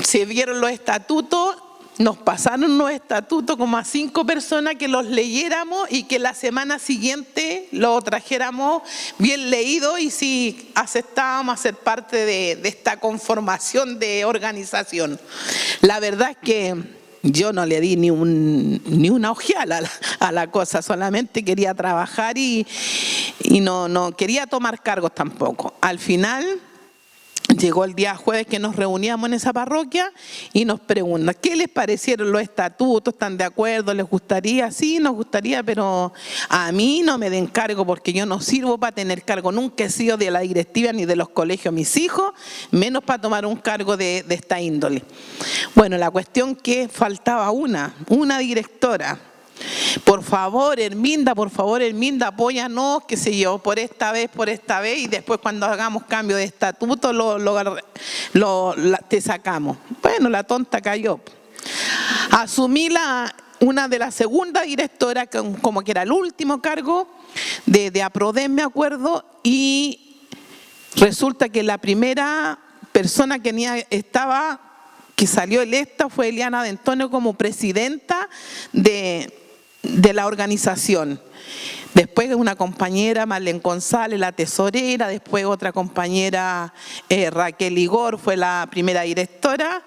se vieron los estatutos. Nos pasaron los estatutos como a 5 personas que los leyéramos y que la semana siguiente lo trajéramos bien leído y si aceptábamos a ser parte de esta conformación de organización. La verdad es que yo no le di ni una ojeada a la cosa, solamente quería trabajar y no quería tomar cargos tampoco. Al final llegó el día jueves que nos reuníamos en esa parroquia y nos preguntan, ¿qué les parecieron los estatutos? ¿Están de acuerdo? ¿Les gustaría? Sí, nos gustaría, pero a mí no me den cargo porque yo no sirvo para tener cargo. Nunca he sido de la directiva ni de los colegios mis hijos, menos para tomar un cargo de esta índole. Bueno, la cuestión que faltaba una directora. Por favor, Herminda, apóyanos, qué sé yo, por esta vez, y después cuando hagamos cambio de estatuto te sacamos. Bueno, la tonta cayó. Asumí una de las segundas directoras, como que era el último cargo de APRODEM, me acuerdo, y resulta que la primera persona que salió electa fue Eliana de Antonio como presidenta de la organización. Después una compañera, Marlene González, la tesorera, después otra compañera, Raquel Igor, fue la primera directora,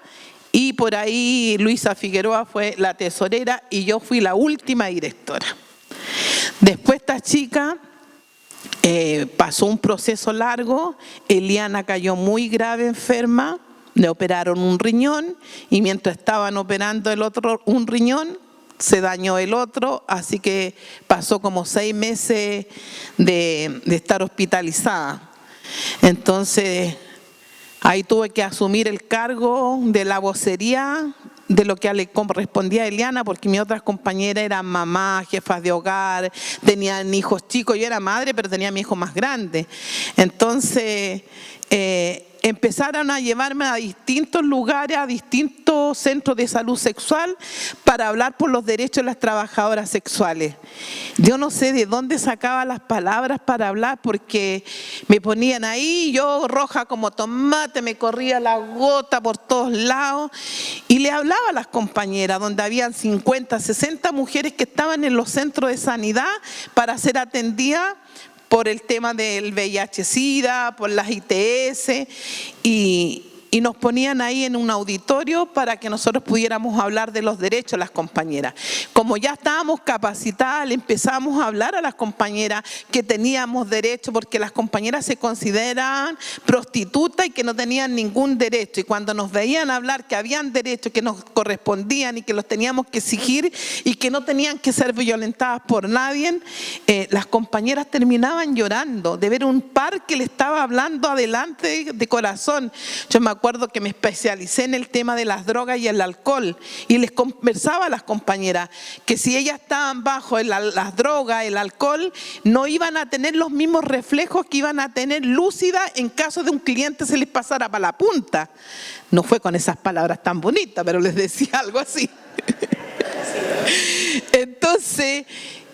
y por ahí Luisa Figueroa fue la tesorera, y yo fui la última directora. Después esta chica pasó un proceso largo, Eliana cayó muy grave enferma, le operaron un riñón, y mientras estaban operando un riñón, se dañó el otro, así que pasó como 6 meses de estar hospitalizada. Entonces, ahí tuve que asumir el cargo de la vocería de lo que le correspondía a Eliana, porque mis otras compañeras eran mamás, jefas de hogar, tenían hijos chicos. Yo era madre, pero tenía mi hijo más grande. Entonces, empezaron a llevarme a distintos lugares, a distintos centros de salud sexual para hablar por los derechos de las trabajadoras sexuales. Yo no sé de dónde sacaba las palabras para hablar porque me ponían ahí, yo roja como tomate, me corría la gota por todos lados y le hablaba a las compañeras donde habían 50, 60 mujeres que estaban en los centros de sanidad para ser atendidas por el tema del VIH-Sida, por las ITS, y nos ponían ahí en un auditorio para que nosotros pudiéramos hablar de los derechos de las compañeras. Como ya estábamos capacitadas, le empezamos a hablar a las compañeras que teníamos derecho, porque las compañeras se consideraban prostitutas y que no tenían ningún derecho. Y cuando nos veían hablar que habían derechos que nos correspondían y que los teníamos que exigir y que no tenían que ser violentadas por nadie, las compañeras terminaban llorando de ver un par que le estaba hablando adelante de corazón. Yo me acuerdo que me especialicé en el tema de las drogas y el alcohol y les conversaba a las compañeras que si ellas estaban bajo las drogas, el alcohol, no iban a tener los mismos reflejos que iban a tener lúcidas en caso de un cliente se les pasara para la punta. No fue con esas palabras tan bonitas, pero les decía algo así. Entonces,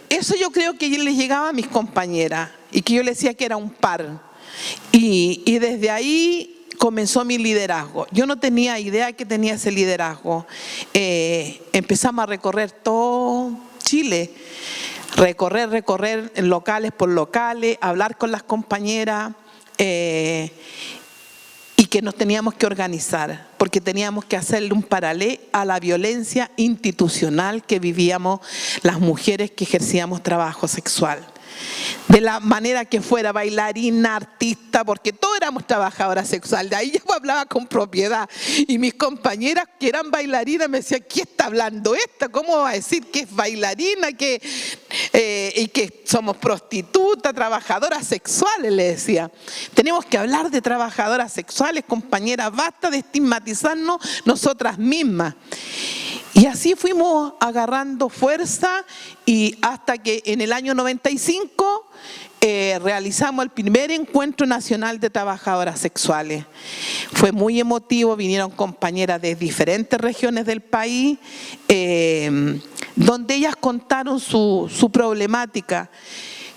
eso yo creo que les llegaba a mis compañeras y que yo les decía que era un par. Y desde ahí comenzó mi liderazgo. Yo no tenía idea que tenía ese liderazgo. Empezamos a recorrer todo Chile, recorrer locales por locales, hablar con las compañeras y que nos teníamos que organizar, porque teníamos que hacerle un paralelo a la violencia institucional que vivíamos las mujeres que ejercíamos trabajo sexual. De la manera que fuera, bailarina, artista, porque todos éramos trabajadoras sexuales. De ahí yo hablaba con propiedad. Y mis compañeras que eran bailarinas me decían, ¿qué está hablando esta? ¿Cómo va a decir que es bailarina y que somos prostitutas, trabajadoras sexuales? Le decía. Tenemos que hablar de trabajadoras sexuales, compañeras, basta de estigmatizarnos nosotras mismas. Y así fuimos agarrando fuerza y hasta que en el año 95 realizamos el primer encuentro nacional de trabajadoras sexuales. Fue muy emotivo, vinieron compañeras de diferentes regiones del país, donde ellas contaron su problemática,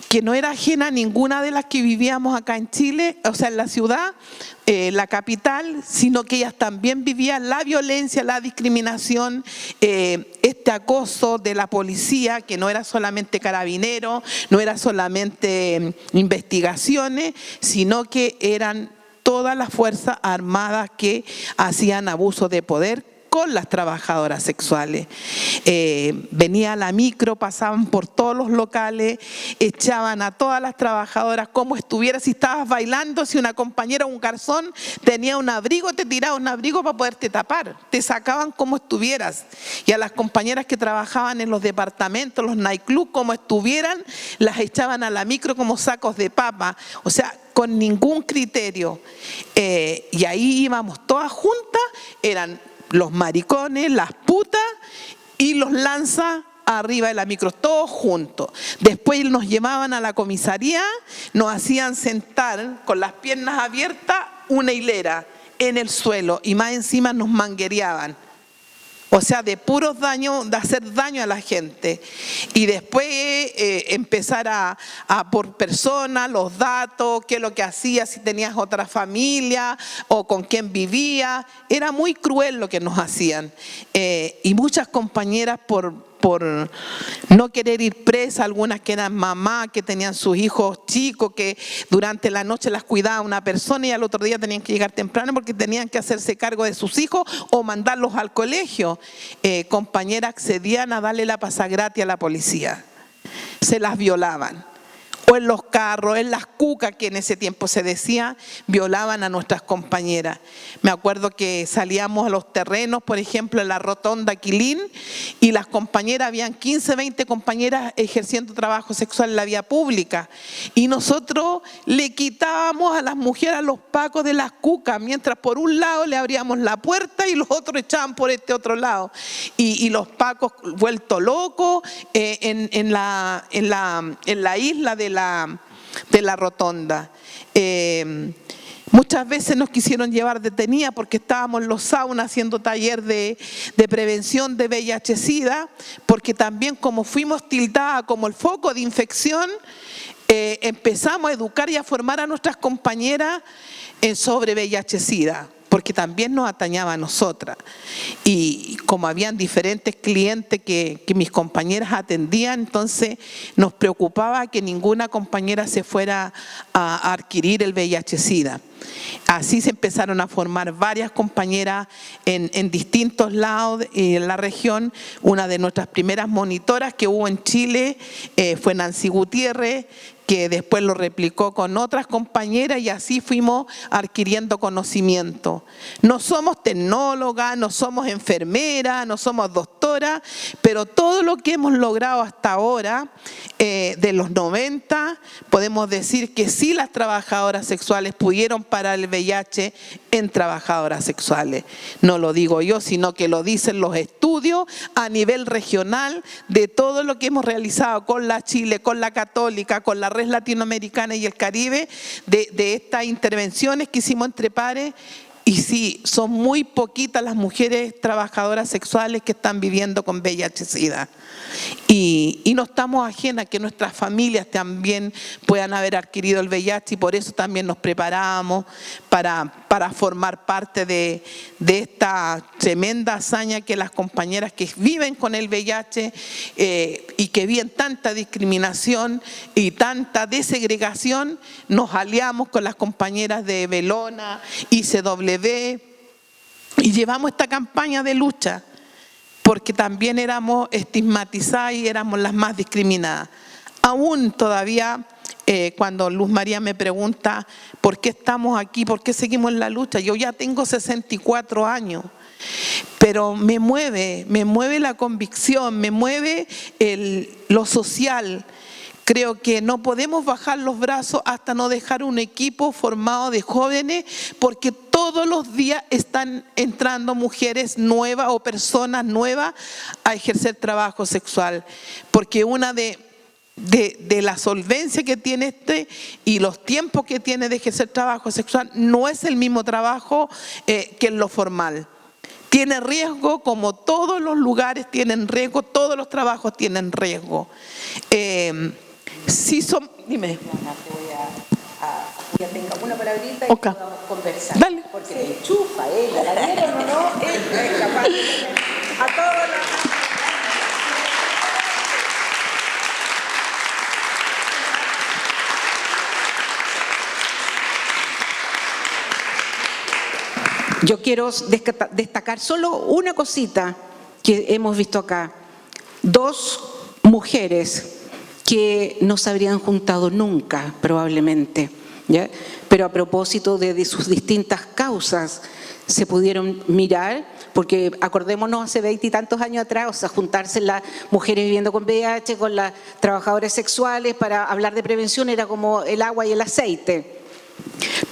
que no era ajena a ninguna de las que vivíamos acá en Chile, o sea, en la ciudad, la capital, sino que ellas también vivían la violencia, la discriminación, este acoso de la policía, que no era solamente carabineros, no era solamente investigaciones, sino que eran todas las fuerzas armadas que hacían abuso de poder con las trabajadoras sexuales. Venía la micro, pasaban por todos los locales, echaban a todas las trabajadoras como estuviera. Si estabas bailando, si una compañera o un garzón tenía un abrigo, te tiraban un abrigo para poderte tapar. Te sacaban como estuvieras. Y a las compañeras que trabajaban en los departamentos, los nightclubs, como estuvieran, las echaban a la micro como sacos de papa. O sea, con ningún criterio. Y ahí íbamos todas juntas, eran los maricones, las putas y los lanzas arriba de la micro, todos juntos. Después nos llevaban a la comisaría, nos hacían sentar con las piernas abiertas, una hilera en el suelo, y más encima nos manguereaban. O sea, de puros daños, de hacer daño a la gente. Y después empezar a por persona, los datos, qué es lo que hacías, si tenías otra familia o con quién vivía. Era muy cruel lo que nos hacían. Y muchas compañeras por no querer ir presa, algunas que eran mamás, que tenían sus hijos chicos, que durante la noche las cuidaba una persona y al otro día tenían que llegar temprano porque tenían que hacerse cargo de sus hijos o mandarlos al colegio. Compañeras accedían a darle la pasagratis a la policía. Se las violaban. O en los carros, en las cucas, que en ese tiempo se decía, violaban a nuestras compañeras. Me acuerdo que salíamos a los terrenos, por ejemplo, en la rotonda Quilín, y las compañeras, habían 15, 20 compañeras ejerciendo trabajo sexual en la vía pública. Y nosotros le quitábamos a las mujeres a los pacos de las cucas, mientras por un lado le abríamos la puerta y los otros echaban por este otro lado. Y los pacos vueltos locos en la isla de la rotonda. Muchas veces nos quisieron llevar detenidas porque estábamos en los saunas haciendo taller de prevención de VIH-Sida, porque también como fuimos tildadas como el foco de infección, empezamos a educar y a formar a nuestras compañeras sobre VIH-Sida, porque también nos atañaba a nosotras. Y como habían diferentes clientes que mis compañeras atendían, entonces nos preocupaba que ninguna compañera se fuera a adquirir el VIH-Sida. Así se empezaron a formar varias compañeras en distintos lados en la región. Una de nuestras primeras monitoras que hubo en Chile fue Nancy Gutiérrez, que después lo replicó con otras compañeras y así fuimos adquiriendo conocimiento. No somos tecnólogas, no somos enfermeras, no somos doctoras, pero todo lo que hemos logrado hasta ahora, de los 90, podemos decir que sí, las trabajadoras sexuales pudieron parar el VIH en trabajadoras sexuales. No lo digo yo, sino que lo dicen los estudios a nivel regional de todo lo que hemos realizado con la Chile, con la Católica, con la Red Latinoamericana y el Caribe, de estas intervenciones que hicimos entre pares. Y sí, son muy poquitas las mujeres trabajadoras sexuales que están viviendo con VIH-Sida. Y no estamos ajenas a que nuestras familias también puedan haber adquirido el VIH, y por eso también nos preparamos para formar parte de esta tremenda hazaña que las compañeras que viven con el VIH y que viven tanta discriminación y tanta desegregación, nos aliamos con las compañeras de Belona, ICW, y llevamos esta campaña de lucha, porque también éramos estigmatizadas y éramos las más discriminadas. Aún todavía, cuando Luz María me pregunta por qué estamos aquí, por qué seguimos en la lucha, yo ya tengo 64 años, pero me mueve la convicción, me mueve lo social. Creo que no podemos bajar los brazos hasta no dejar un equipo formado de jóvenes, porque todos los días están entrando mujeres nuevas o personas nuevas a ejercer trabajo sexual. Porque una de la solvencia que tiene y los tiempos que tiene de ejercer trabajo sexual no es el mismo trabajo que en lo formal. Tiene riesgo, como todos los lugares tienen riesgo, todos los trabajos tienen riesgo. Sí son, dime. Ya tenga una palabrita y Okay. podamos conversar. Dale. Porque me enchufa ella, la vieron o no, ella es capaz de tener a todas las... Yo quiero destacar solo una cosita que hemos visto acá. 2 mujeres que no se habrían juntado nunca, probablemente, ¿ya? Pero a propósito de sus distintas causas, se pudieron mirar, porque acordémonos hace 20 y tantos años atrás, o sea, juntarse las mujeres viviendo con VIH, con las trabajadoras sexuales para hablar de prevención era como el agua y el aceite.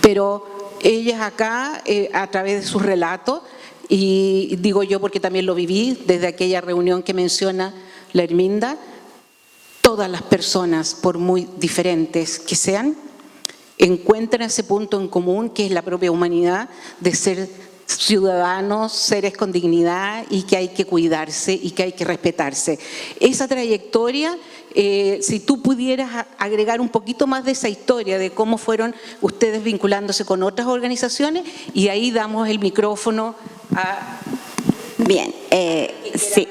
Pero ellas acá, a través de sus relatos, y digo yo porque también lo viví desde aquella reunión que menciona la Herminda, todas las personas, por muy diferentes que sean, encuentran ese punto en común que es la propia humanidad de ser ciudadanos, seres con dignidad y que hay que cuidarse y que hay que respetarse. Esa trayectoria, si tú pudieras agregar un poquito más de esa historia de cómo fueron ustedes vinculándose con otras organizaciones, y ahí damos el micrófono a... Bien, sí.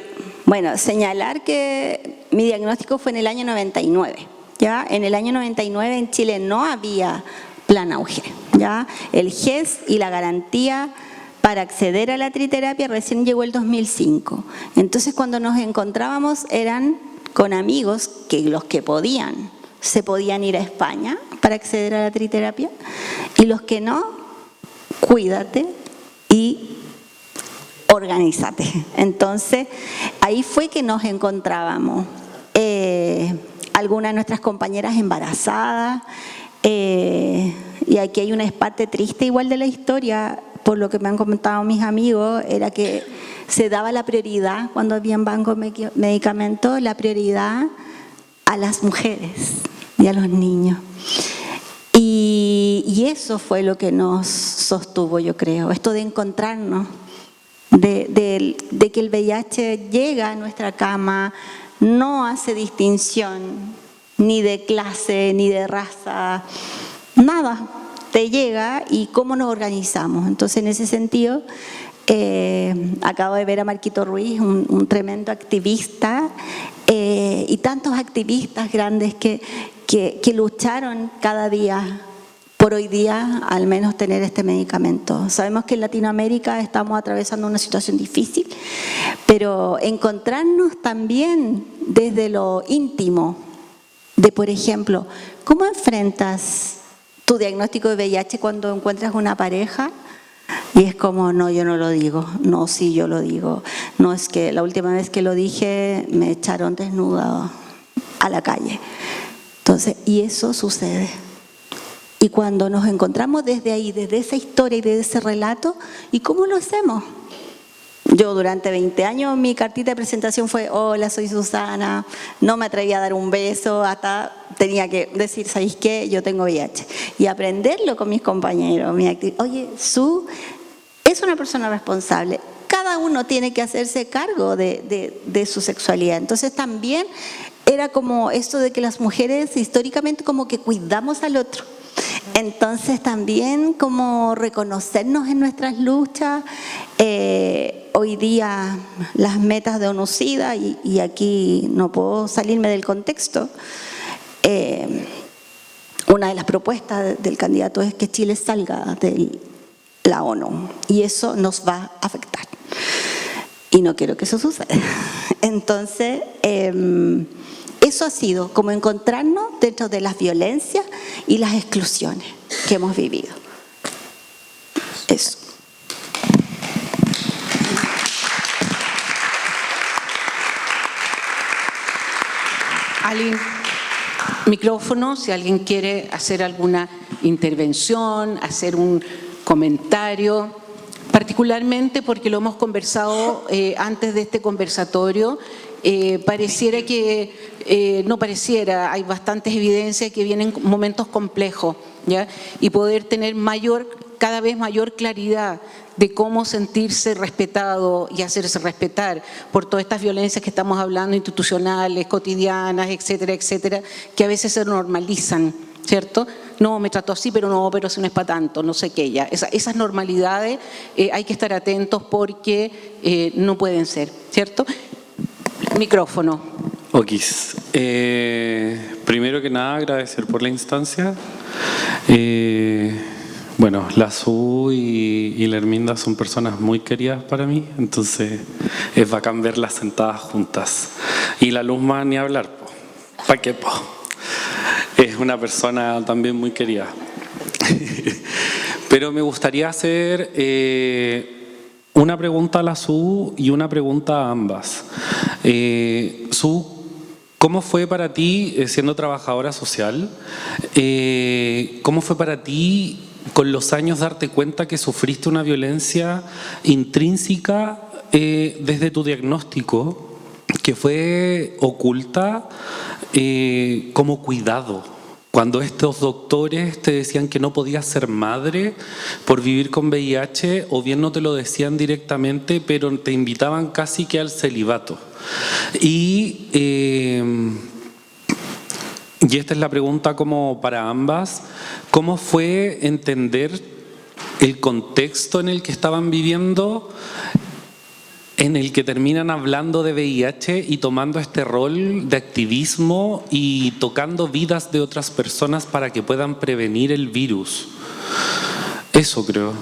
Bueno, señalar que mi diagnóstico fue en el año 99. ¿Ya? En el año 99 en Chile no había plan auge. ¿Ya? El GES y la garantía para acceder a la triterapia recién llegó el 2005. Entonces, cuando nos encontrábamos eran con amigos que los que podían, se podían ir a España para acceder a la triterapia, y los que no, cuídate y organízate. Entonces, ahí fue que nos encontrábamos. Algunas de nuestras compañeras embarazadas, y aquí hay una parte triste igual de la historia, por lo que me han comentado mis amigos, era que se daba la prioridad, cuando había bancos de medicamentos, la prioridad a las mujeres y a los niños. Y eso fue lo que nos sostuvo, yo creo, esto de encontrarnos, de que el VIH llega a nuestra cama, no hace distinción ni de clase, ni de raza, nada, te llega y cómo nos organizamos. Entonces, en ese sentido, acabo de ver a Marquito Ruiz, un tremendo activista, y tantos activistas grandes que lucharon cada día por hoy día al menos tener este medicamento. Sabemos que en Latinoamérica estamos atravesando una situación difícil, pero encontrarnos también desde lo íntimo, de por ejemplo, ¿cómo enfrentas tu diagnóstico de VIH cuando encuentras una pareja? Y es como, no, yo no lo digo, no, sí, yo lo digo. No, es que la última vez que lo dije me echaron desnuda a la calle. Entonces, y eso sucede. Y cuando nos encontramos desde ahí, desde esa historia y desde ese relato, ¿y cómo lo hacemos? Yo durante 20 años mi cartita de presentación fue, hola, soy Susana, no me atreví a dar un beso, hasta tenía que decir, ¿sabéis qué? Yo tengo VIH. Y aprenderlo con mis compañeros. Oye, Su es una persona responsable. Cada uno tiene que hacerse cargo de su sexualidad. Entonces también era como esto de que las mujeres históricamente como que cuidamos al otro. Entonces también como reconocernos en nuestras luchas. Hoy día las metas de ONU-SIDA, y aquí no puedo salirme del contexto, una de las propuestas del candidato es que Chile salga de la ONU, y eso nos va a afectar. Y no quiero que eso suceda. Entonces, eso ha sido como encontrarnos dentro de las violencias y las exclusiones que hemos vivido. Eso. Alguien, micrófono, si alguien quiere hacer alguna intervención, hacer un comentario, particularmente porque lo hemos conversado antes de este conversatorio. Pareciera que, no pareciera, hay bastantes evidencias que vienen momentos complejos, ¿ya? Y poder tener cada vez mayor claridad de cómo sentirse respetado y hacerse respetar por todas estas violencias que estamos hablando, institucionales, cotidianas, etcétera, etcétera, que a veces se normalizan, ¿cierto? No, me trató así, pero eso no es para tanto, no sé qué ya. Esas normalidades hay que estar atentos porque no pueden ser, ¿cierto? Micrófono. Okis. Primero que nada, agradecer por la instancia. Bueno, la Su y la Herminda son personas muy queridas para mí, entonces es bacán verlas sentadas juntas. Y la Luzma ni hablar, po. ¿Pa' qué, po? Es una persona también muy querida. Pero me gustaría hacer una pregunta a la Su y una pregunta a ambas. Su, ¿cómo fue para ti, siendo trabajadora social, cómo fue para ti con los años darte cuenta que sufriste una violencia intrínseca desde tu diagnóstico, que fue oculta como cuidado? Cuando estos doctores te decían que no podías ser madre por vivir con VIH, o bien no te lo decían directamente, pero te invitaban casi que al celibato. Y esta es la pregunta como para ambas: ¿cómo fue entender el contexto en el que estaban viviendo, en el que terminan hablando de VIH y tomando este rol de activismo y tocando vidas de otras personas para que puedan prevenir el virus? Eso creo.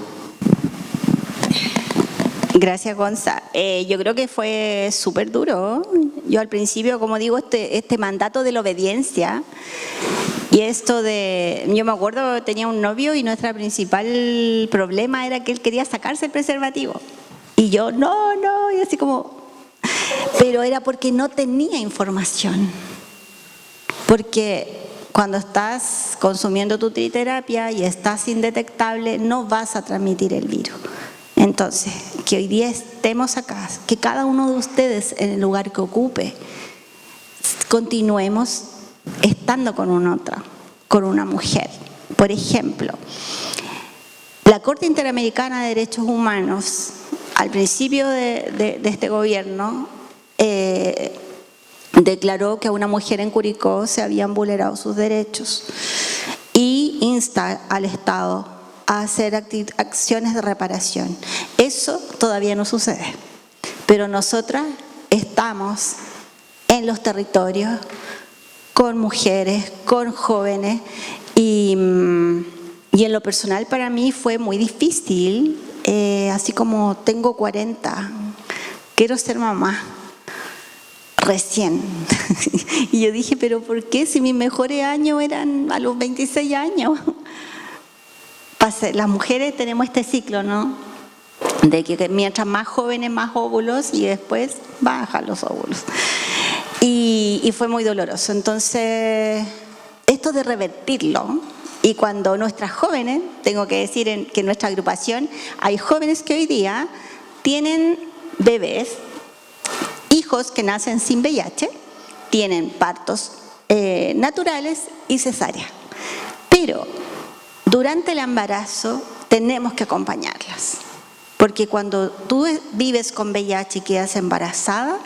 Gracias, Gonza. Yo creo que fue súper duro. Yo al principio, como digo, este mandato de la obediencia y esto de... Yo me acuerdo, tenía un novio y nuestro principal problema era que él quería sacarse el preservativo. Y yo, no, y así como... Pero era porque no tenía información. Porque cuando estás consumiendo tu triterapia y estás indetectable, no vas a transmitir el virus. Entonces, que hoy día estemos acá, que cada uno de ustedes en el lugar que ocupe, continuemos estando con una mujer. Por ejemplo, la Corte Interamericana de Derechos Humanos, al principio de este gobierno, declaró que a una mujer en Curicó se habían vulnerado sus derechos y insta al Estado a hacer acciones de reparación. Eso todavía no sucede, pero nosotras estamos en los territorios con mujeres, con jóvenes y en lo personal para mí fue muy difícil, así como tengo 40, quiero ser mamá recién. Y yo dije, pero ¿por qué si mis mejores años eran a los 26 años? Las mujeres tenemos este ciclo, ¿no? De que mientras más jóvenes, más óvulos y después bajan los óvulos. Y fue muy doloroso. Entonces, esto de revertirlo, y cuando nuestras jóvenes, tengo que decir que en nuestra agrupación hay jóvenes que hoy día tienen bebés, hijos que nacen sin VIH, tienen partos naturales y cesárea. Pero durante el embarazo tenemos que acompañarlas, porque cuando tú vives con VIH y quedas embarazada,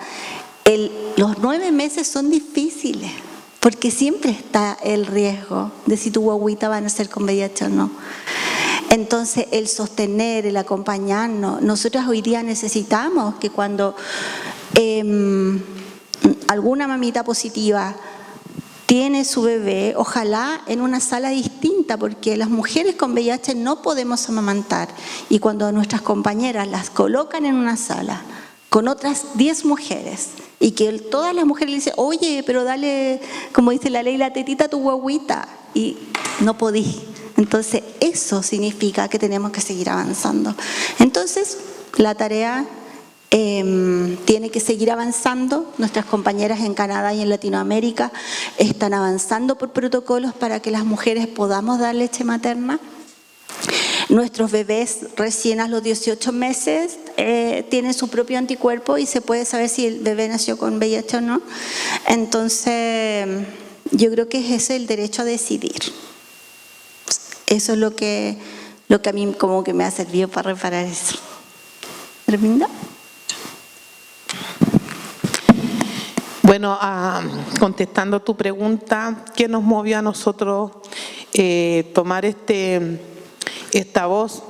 los 9 meses son difíciles, porque siempre está el riesgo de si tu guagüita va a nacer con VIH o no. Entonces, el sostener, el acompañarnos, nosotros hoy día necesitamos que cuando alguna mamita positiva tiene su bebé, ojalá en una sala distinta, porque las mujeres con VIH no podemos amamantar. Y cuando nuestras compañeras las colocan en una sala con otras 10 mujeres, y que todas las mujeres le dicen, oye, pero dale, como dice la ley, la tetita a tu guaguita, y no podí. Entonces, eso significa que tenemos que seguir avanzando. Entonces, la tarea tiene que seguir avanzando. Nuestras compañeras en Canadá y en Latinoamérica están avanzando por protocolos para que las mujeres podamos dar leche materna. Nuestros bebés recién a los 18 meses tienen su propio anticuerpo y se puede saber si el bebé nació con VIH o no. Entonces, yo creo que es ese el derecho a decidir. Eso es lo que a mí como que me ha servido para reparar eso. ¿Termina? Bueno, contestando tu pregunta, ¿qué nos movió a nosotros tomar esta voz?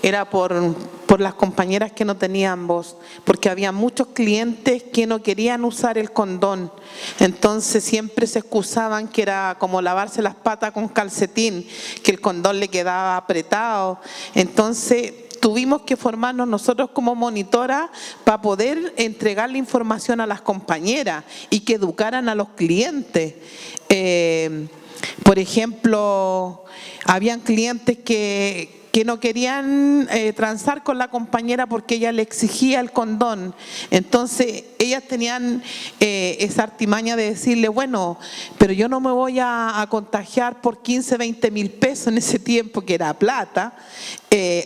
era por las compañeras que no tenían voz, porque había muchos clientes que no querían usar el condón. Entonces siempre se excusaban que era como lavarse las patas con calcetín, que el condón le quedaba apretado. Entonces tuvimos que formarnos nosotros como monitora para poder entregar la información a las compañeras y que educaran a los clientes. Por ejemplo, habían clientes que no querían transar con la compañera porque ella le exigía el condón. Entonces ellas tenían esa artimaña de decirle, bueno, pero yo no me voy a contagiar por 15, 20 mil pesos en ese tiempo, que era plata.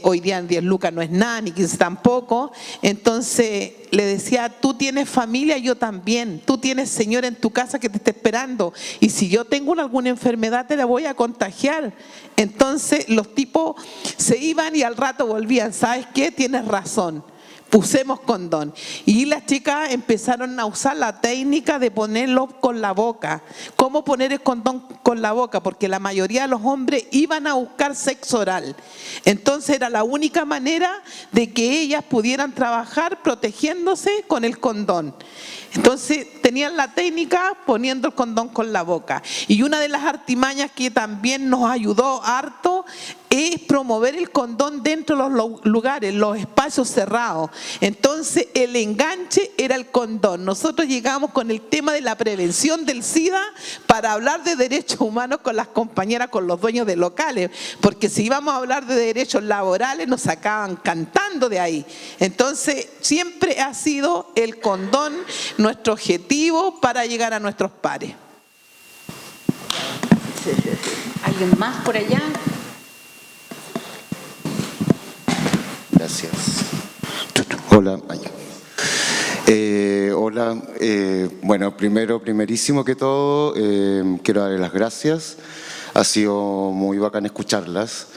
Hoy día en 10 lucas no es nada, ni 15 tampoco. Entonces le decía, tú tienes familia, yo también. Tú tienes señora en tu casa que te está esperando. Y si yo tengo alguna enfermedad, te la voy a contagiar. Entonces los tipos se iban y al rato volvían. ¿Sabes qué? Tienes razón. Usemos condón. Y las chicas empezaron a usar la técnica de ponerlo con la boca. ¿Cómo poner el condón con la boca? Porque la mayoría de los hombres iban a buscar sexo oral. Entonces era la única manera de que ellas pudieran trabajar protegiéndose con el condón. Entonces tenían la técnica poniendo el condón con la boca. Y una de las artimañas que también nos ayudó harto es promover el condón dentro de los lugares, los espacios cerrados. Entonces el enganche era el condón. Nosotros llegamos con el tema de la prevención del SIDA para hablar de derechos humanos con las compañeras, con los dueños de locales, porque si íbamos a hablar de derechos laborales nos sacaban cantando de ahí. Entonces siempre ha sido el condón nuestro objetivo para llegar a nuestros pares. ¿Alguien más por allá? Gracias. Hola. Hola. Bueno, primerísimo que todo, quiero darles las gracias. Ha sido muy bacán escucharlas.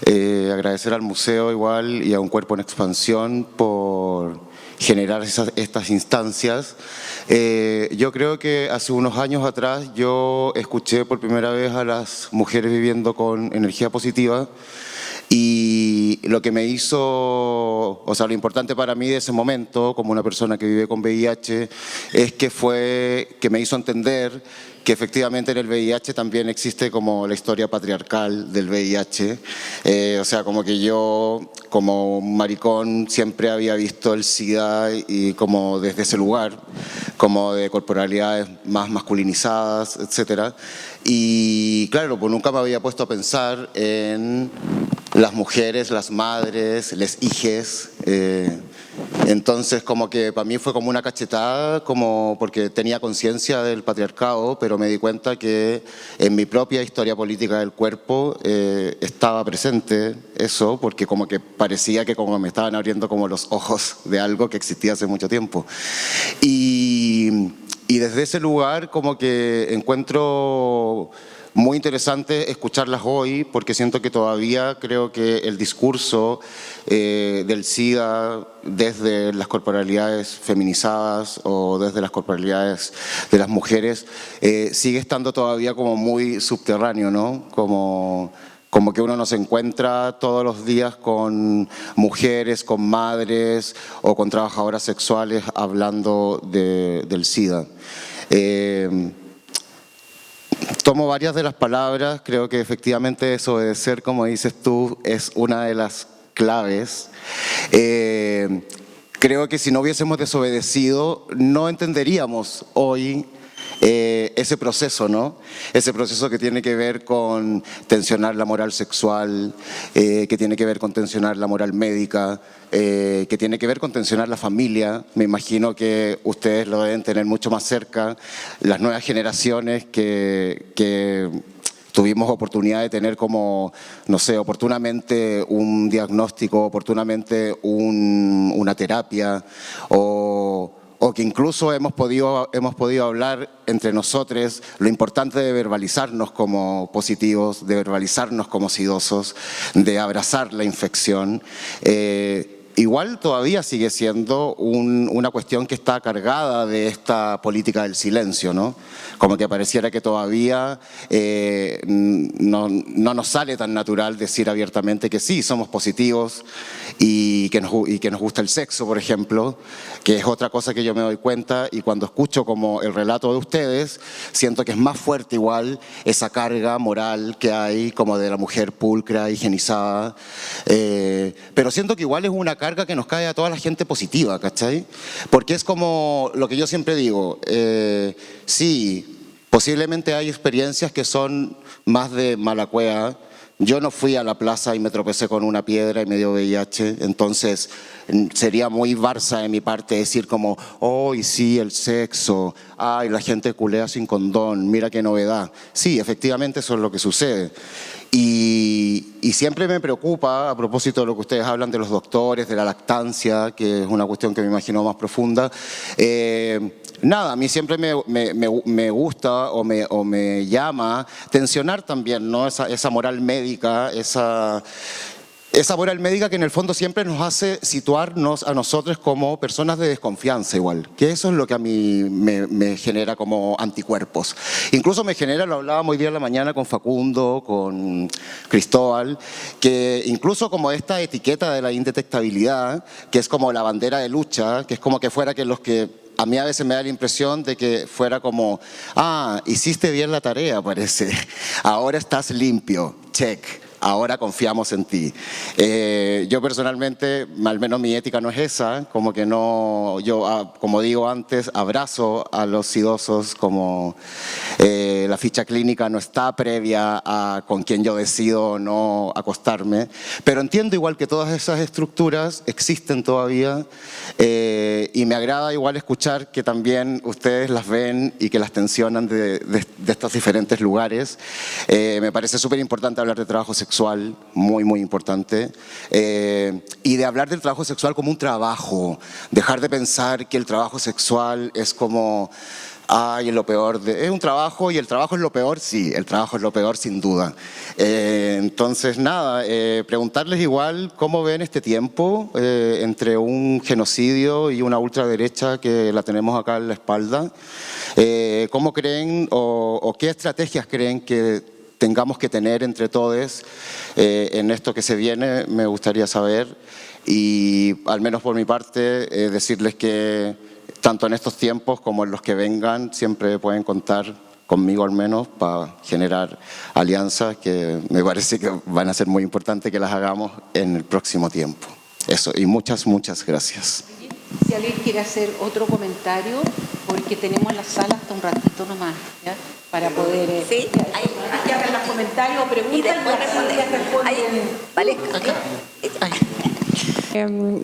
Agradecer al museo igual y a Un Cuerpo en Expansión por generar estas instancias. Yo creo que hace unos años atrás yo escuché por primera vez a las mujeres viviendo con energía positiva. Y lo que me hizo, o sea, lo importante para mí de ese momento, como una persona que vive con VIH, es que me hizo entender que efectivamente en el VIH también existe como la historia patriarcal del VIH. O sea, como que yo, como maricón, siempre había visto el SIDA y como desde ese lugar, como de corporalidades más masculinizadas, etcétera. Y claro, pues nunca me había puesto a pensar en las mujeres, las madres, les hijes. Entonces como que para mí fue como una cachetada, como porque tenía conciencia del patriarcado, pero me di cuenta que en mi propia historia política del cuerpo estaba presente eso, porque como que parecía que como me estaban abriendo como los ojos de algo que existía hace mucho tiempo. Y desde ese lugar como que encuentro muy interesante escucharlas hoy, porque siento que todavía creo que el discurso del SIDA desde las corporalidades feminizadas o desde las corporalidades de las mujeres sigue estando todavía como muy subterráneo, ¿no? Como que uno no se encuentra todos los días con mujeres, con madres o con trabajadoras sexuales hablando del SIDA. Tomo varias de las palabras, creo que efectivamente desobedecer, como dices tú, es una de las claves. Creo que si no hubiésemos desobedecido, no entenderíamos hoy ese proceso, ¿no? Ese proceso que tiene que ver con tensionar la moral sexual, que tiene que ver con tensionar la moral médica, que tiene que ver con tensionar la familia. Me imagino que ustedes lo deben tener mucho más cerca, las nuevas generaciones que tuvimos oportunidad de tener como, no sé, oportunamente un diagnóstico, oportunamente una terapia o que incluso hemos podido hablar entre nosotros lo importante de verbalizarnos como positivos, de verbalizarnos como sidosos, de abrazar la infección. igual todavía sigue siendo una cuestión que está cargada de esta política del silencio, ¿no? Como que pareciera que todavía no nos sale tan natural decir abiertamente que sí, somos positivos y que nos gusta el sexo, por ejemplo, que es otra cosa que yo me doy cuenta, y cuando escucho como el relato de ustedes, siento que es más fuerte igual esa carga moral que hay como de la mujer pulcra, higienizada, pero siento que igual es una carga que nos cae a toda la gente positiva, ¿cachai? Porque es como lo que yo siempre digo, sí, posiblemente hay experiencias que son más de mala cueva. Yo no fui a la plaza y me tropecé con una piedra y me dio VIH, entonces sería muy Barça de mi parte decir como, oh, y sí, el sexo, ay, la gente culea sin condón, mira qué novedad. Sí, efectivamente eso es lo que sucede. Y siempre me preocupa, a propósito de lo que ustedes hablan de los doctores, de la lactancia, que es una cuestión que me imagino más profunda, nada, a mí siempre me gusta o me llama tensionar también, ¿no? Esa moral médica, esa moral médica que en el fondo siempre nos hace situarnos a nosotros como personas de desconfianza igual, que eso es lo que a mí me genera como anticuerpos. Incluso me genera, lo hablábamos hoy día en la mañana con Facundo, con Cristóbal, que incluso como esta etiqueta de la indetectabilidad, que es como la bandera de lucha, que es como que fuera que los que... A mí a veces me da la impresión de que fuera como, ah, hiciste bien la tarea, parece, ahora estás limpio, check. Ahora confiamos en ti. Yo personalmente, al menos mi ética no es esa, como que no, yo como digo antes, abrazo a los idosos, como la ficha clínica no está previa a con quien yo decido no acostarme, pero entiendo igual que todas esas estructuras existen todavía y me agrada igual escuchar que también ustedes las ven y que las tensionan de estos diferentes lugares. Me parece súper importante hablar de trabajo sexual, muy, muy importante, y de hablar del trabajo sexual como un trabajo, dejar de pensar que el trabajo sexual es como, ay, es lo peor, es un trabajo y el trabajo es lo peor, sí, el trabajo es lo peor sin duda. Entonces, nada, preguntarles igual cómo ven este tiempo entre un genocidio y una ultraderecha que la tenemos acá en la espalda. ¿Cómo creen o qué estrategias creen que tengamos que tener entre todos en esto que se viene? Me gustaría saber, y al menos por mi parte decirles que tanto en estos tiempos como en los que vengan siempre pueden contar conmigo al menos para generar alianzas que me parece que van a ser muy importantes que las hagamos en el próximo tiempo. Eso, y muchas, muchas gracias. Si alguien quiere hacer otro comentario, porque tenemos la sala hasta un ratito nomás, ¿ya? Para poder... Sí, que hagan los comentarios o preguntas y después responden. Vale,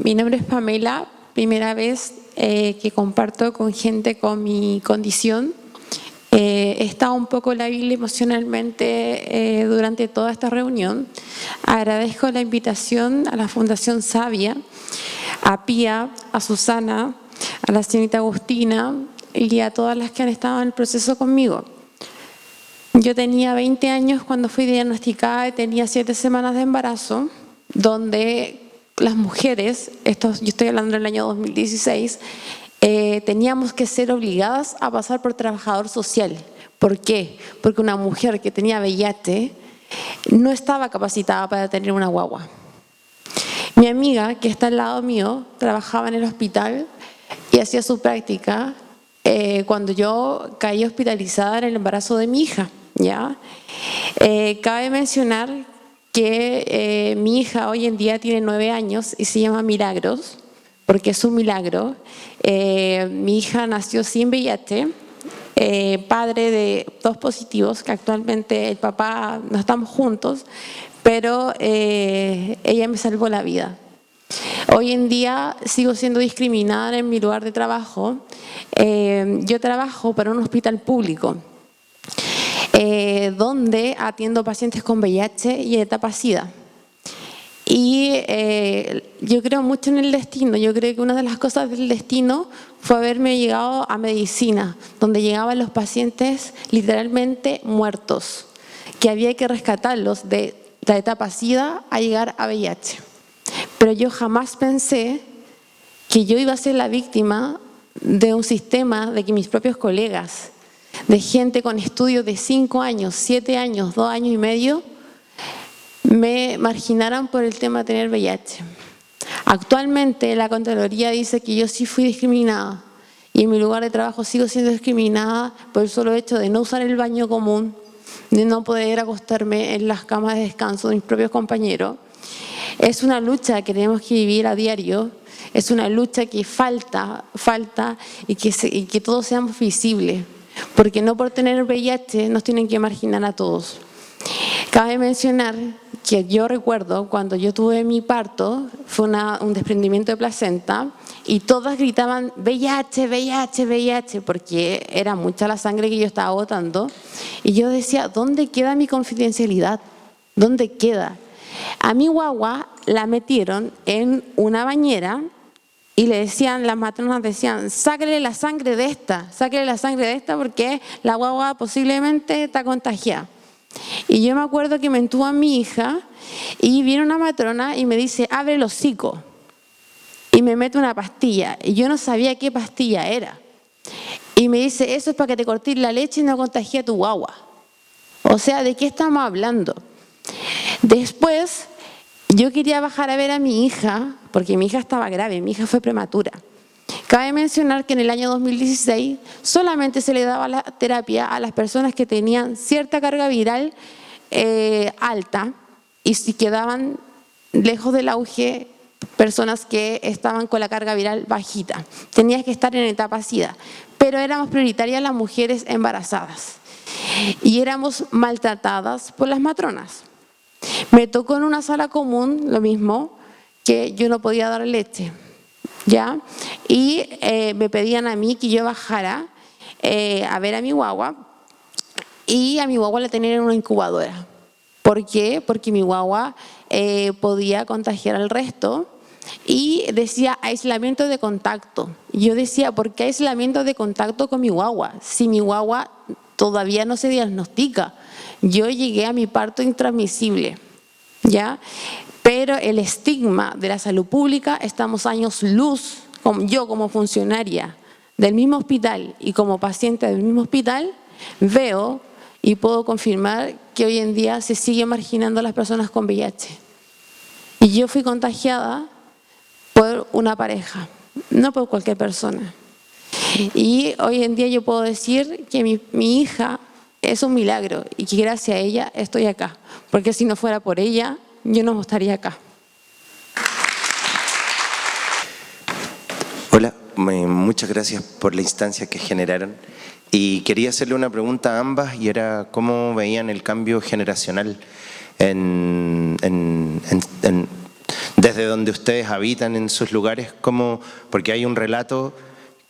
Mi nombre es Pamela, primera vez que comparto con gente con mi condición. He estado un poco lábil emocionalmente durante toda esta reunión. Agradezco la invitación a la Fundación Savia, a Pía, a Susana, a la señorita Agustina y a todas las que han estado en el proceso conmigo. Yo tenía 20 años cuando fui diagnosticada y tenía 7 semanas de embarazo, donde las mujeres, yo estoy hablando del año 2016, teníamos que ser obligadas a pasar por trabajador social. ¿Por qué? Porque una mujer que tenía VIH no estaba capacitada para tener una guagua. Mi amiga, que está al lado mío, trabajaba en el hospital y hacía su práctica cuando yo caí hospitalizada en el embarazo de mi hija. ¿Ya? Cabe mencionar que mi hija hoy en día tiene 9 años y se llama Milagros, porque es un milagro. Mi hija nació sin VIH, padre de 2 positivos, que actualmente el papá no estamos juntos, pero ella me salvó la vida. Hoy en día sigo siendo discriminada en mi lugar de trabajo. Yo trabajo para un hospital público, donde atiendo pacientes con VIH y etapa SIDA. Y yo creo mucho en el destino. Yo creo que una de las cosas del destino fue haberme llegado a medicina, donde llegaban los pacientes literalmente muertos, que había que rescatarlos de la etapa SIDA a llegar a VIH. pero yo jamás pensé que yo iba a ser la víctima de un sistema de que mis propios colegas, de gente con estudios de 5 años, 7 años, 2 años y medio, me marginaran por el tema de tener VIH. Actualmente la Contraloría dice que yo sí fui discriminada y en mi lugar de trabajo sigo siendo discriminada por el solo hecho de no usar el baño común, de no poder acostarme en las camas de descanso de mis propios compañeros. Es una lucha que tenemos que vivir a diario, es una lucha que falta y que todos seamos visibles, porque no por tener VIH nos tienen que marginar a todos. Cabe mencionar que yo recuerdo cuando yo tuve mi parto, fue un desprendimiento de placenta y todas gritaban VIH, VIH, VIH, porque era mucha la sangre que yo estaba botando. Y yo decía, ¿dónde queda mi confidencialidad? ¿Dónde queda? A mi guagua la metieron en una bañera y le decían, las matronas decían, sáquele la sangre de esta porque la guagua posiblemente está contagiada. Y yo me acuerdo que me entubo a mi hija y viene una matrona y me dice, abre el hocico. Y me mete una pastilla. Y yo no sabía qué pastilla era. Y me dice, eso es para que te cortes la leche y no contagie a tu guagua. O sea, ¿de qué estamos hablando? Después, yo quería bajar a ver a mi hija, porque mi hija estaba grave, mi hija fue prematura. Cabe mencionar que en el año 2016 solamente se le daba la terapia a las personas que tenían cierta carga viral alta y si quedaban lejos del auge, personas que estaban con la carga viral bajita. Tenías que estar en etapa SIDA, pero éramos prioritarias las mujeres embarazadas y éramos maltratadas por las matronas. Me tocó en una sala común lo mismo, que yo no podía dar leche. ¿Ya? Y me pedían a mí que yo bajara a ver a mi guagua y a mi guagua la tenían en una incubadora. ¿Por qué? Porque mi guagua podía contagiar al resto y decía aislamiento de contacto. Yo decía, ¿por qué aislamiento de contacto con mi guagua? Si mi guagua todavía no se diagnostica. Yo llegué a mi parto intransmisible, ¿ya? Pero el estigma de la salud pública, estamos años luz, yo como funcionaria del mismo hospital y como paciente del mismo hospital, veo y puedo confirmar que hoy en día se sigue marginando a las personas con VIH. Y yo fui contagiada por una pareja, no por cualquier persona. Y hoy en día yo puedo decir que mi hija es un milagro y que gracias a ella estoy acá, porque si no fuera por ella, yo no estaría acá. Hola, muchas gracias por la instancia que generaron. Y quería hacerle una pregunta a ambas y era cómo veían el cambio generacional desde donde ustedes habitan en sus lugares, porque hay un relato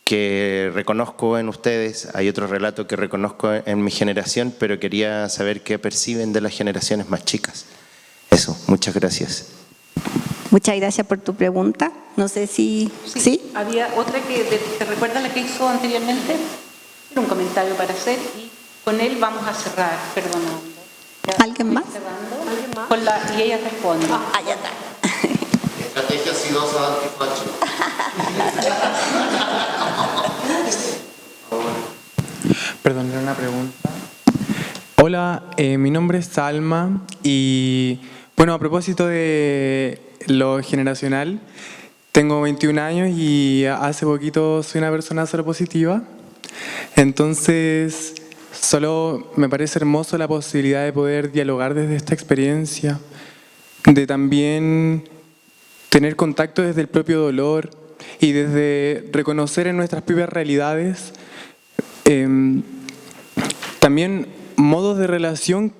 que reconozco en ustedes, hay otro relato que reconozco en mi generación, pero quería saber qué perciben de las generaciones más chicas. Eso, muchas gracias. Muchas gracias por tu pregunta. No sé si... ¿Sí? Había otra que, ¿te recuerdas la que hizo anteriormente? Era un comentario para hacer y con él vamos a cerrar, perdón. ¿Alguien más? ¿Alguien más? Y ella responde. Ya está. Estrategia sidosa antifacho. Perdón, era una pregunta. Hola, mi nombre es Salma y bueno, a propósito de lo generacional, tengo 21 años y hace poquito soy una persona seropositiva. Entonces, solo me parece hermoso la posibilidad de poder dialogar desde esta experiencia, de también tener contacto desde el propio dolor y desde reconocer en nuestras propias realidades también modos de relación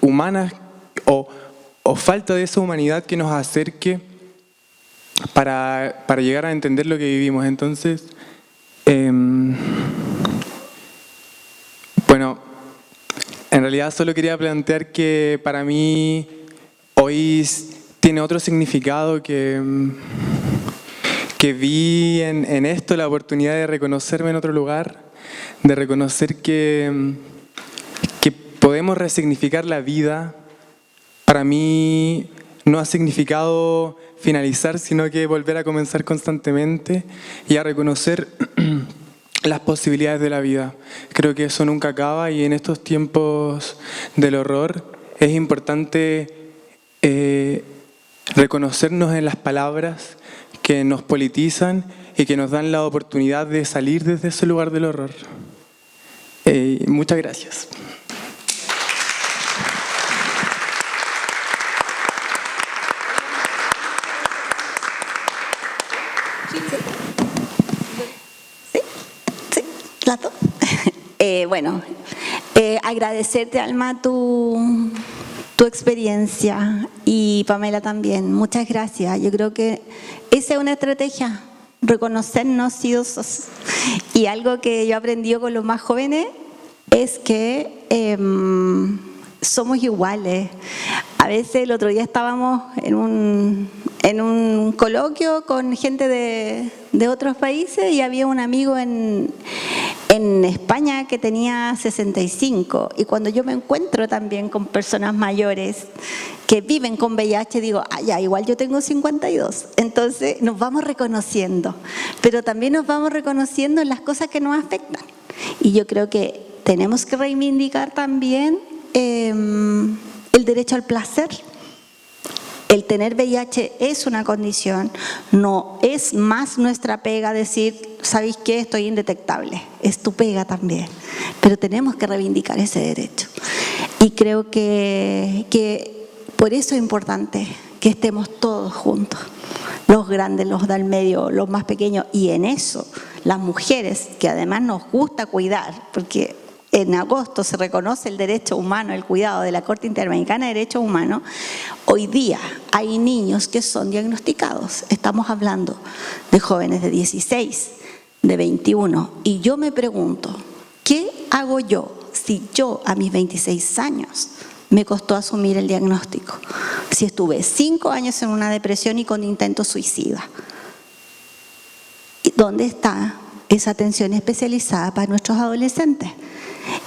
humanas o falta de esa humanidad que nos acerque para llegar a entender lo que vivimos. Entonces, bueno, en realidad solo quería plantear que para mí hoy tiene otro significado que vi en esto, la oportunidad de reconocerme en otro lugar, de reconocer que podemos resignificar la vida. Para mí no ha significado finalizar, sino que volver a comenzar constantemente y a reconocer las posibilidades de la vida. Creo que eso nunca acaba y en estos tiempos del horror es importante reconocernos en las palabras que nos politizan y que nos dan la oportunidad de salir desde ese lugar del horror. Muchas gracias. Bueno, agradecerte, Alma, tu experiencia, y Pamela también. Muchas gracias. Yo creo que esa es una estrategia, reconocernos idosos. Y algo que yo he aprendido con los más jóvenes es que somos iguales. A veces el otro día estábamos en un coloquio con gente de otros países y había un amigo en España que tenía 65, y cuando yo me encuentro también con personas mayores que viven con VIH, digo, ya, igual yo tengo 52. Entonces nos vamos reconociendo, pero también nos vamos reconociendo en las cosas que nos afectan. Y yo creo que tenemos que reivindicar también el derecho al placer. El tener VIH es una condición, no es más nuestra pega decir, ¿sabéis qué? Estoy indetectable. Es tu pega también, pero tenemos que reivindicar ese derecho. Y creo que por eso es importante que estemos todos juntos, los grandes, los del medio, los más pequeños, y en eso las mujeres, que además nos gusta cuidar, porque en agosto se reconoce el derecho humano, el cuidado de la Corte Interamericana de Derechos Humanos. Hoy día hay niños que son diagnosticados. Estamos hablando de jóvenes de 16, de 21. Y yo me pregunto, ¿qué hago yo si yo a mis 26 años me costó asumir el diagnóstico? Si estuve 5 años en una depresión y con intento suicida. ¿Dónde está esa atención especializada para nuestros adolescentes?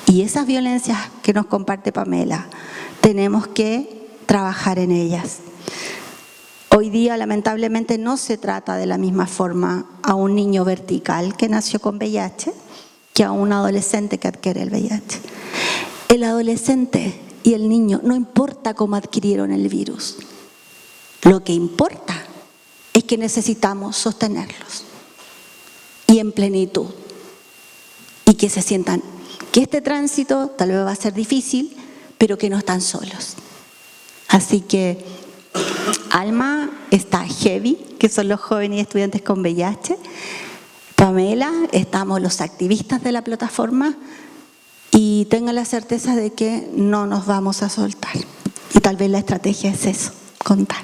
Y esas violencias que nos comparte Pamela, tenemos que trabajar en ellas. Hoy día, lamentablemente, no se trata de la misma forma a un niño vertical que nació con VIH que a un adolescente que adquiere el VIH. El adolescente y el niño, no importa cómo adquirieron el virus, lo que importa es que necesitamos sostenerlos y en plenitud, y que se sientan que este tránsito tal vez va a ser difícil, pero que no están solos. Así que Alma está heavy, que son los jóvenes y estudiantes con VIH. Pamela, estamos los activistas de la plataforma, y tengan la certeza de que no nos vamos a soltar. Y tal vez la estrategia es eso, contar.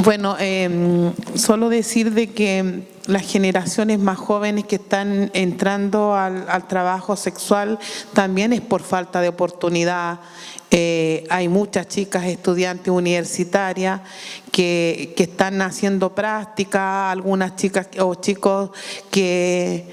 Bueno, solo decir de que las generaciones más jóvenes que están entrando al trabajo sexual también es por falta de oportunidad. Hay muchas chicas estudiantes universitarias que están haciendo práctica, algunas chicas o chicos que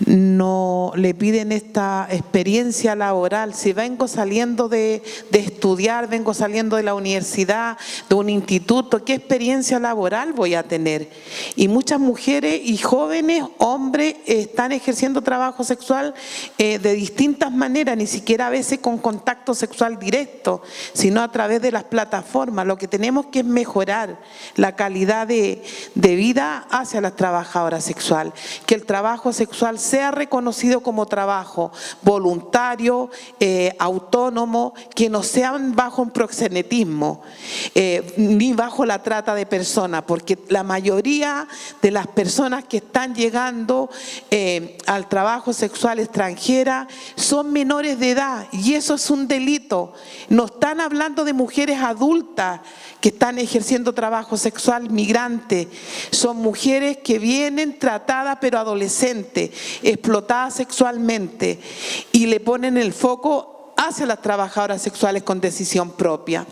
no le piden esta experiencia laboral. Si vengo saliendo de estudiar, vengo saliendo de la universidad, de un instituto, ¿qué experiencia laboral voy a tener? Y muchas mujeres y jóvenes, hombres, están ejerciendo trabajo sexual de distintas maneras, ni siquiera a veces con contacto sexual directo, sino a través de las plataformas. Lo que tenemos que es mejorar la calidad de vida hacia las trabajadoras sexuales, que el trabajo sexual sea reconocido como trabajo voluntario, autónomo, que no sean bajo un proxenetismo, ni bajo la trata de personas, porque la mayoría de las personas que están llegando al trabajo sexual extranjera son menores de edad, y eso es un delito. No están hablando de mujeres adultas que están ejerciendo trabajo sexual migrante, son mujeres que vienen tratadas pero adolescentes, explotadas sexualmente, y le ponen el foco hacia las trabajadoras sexuales con decisión propia.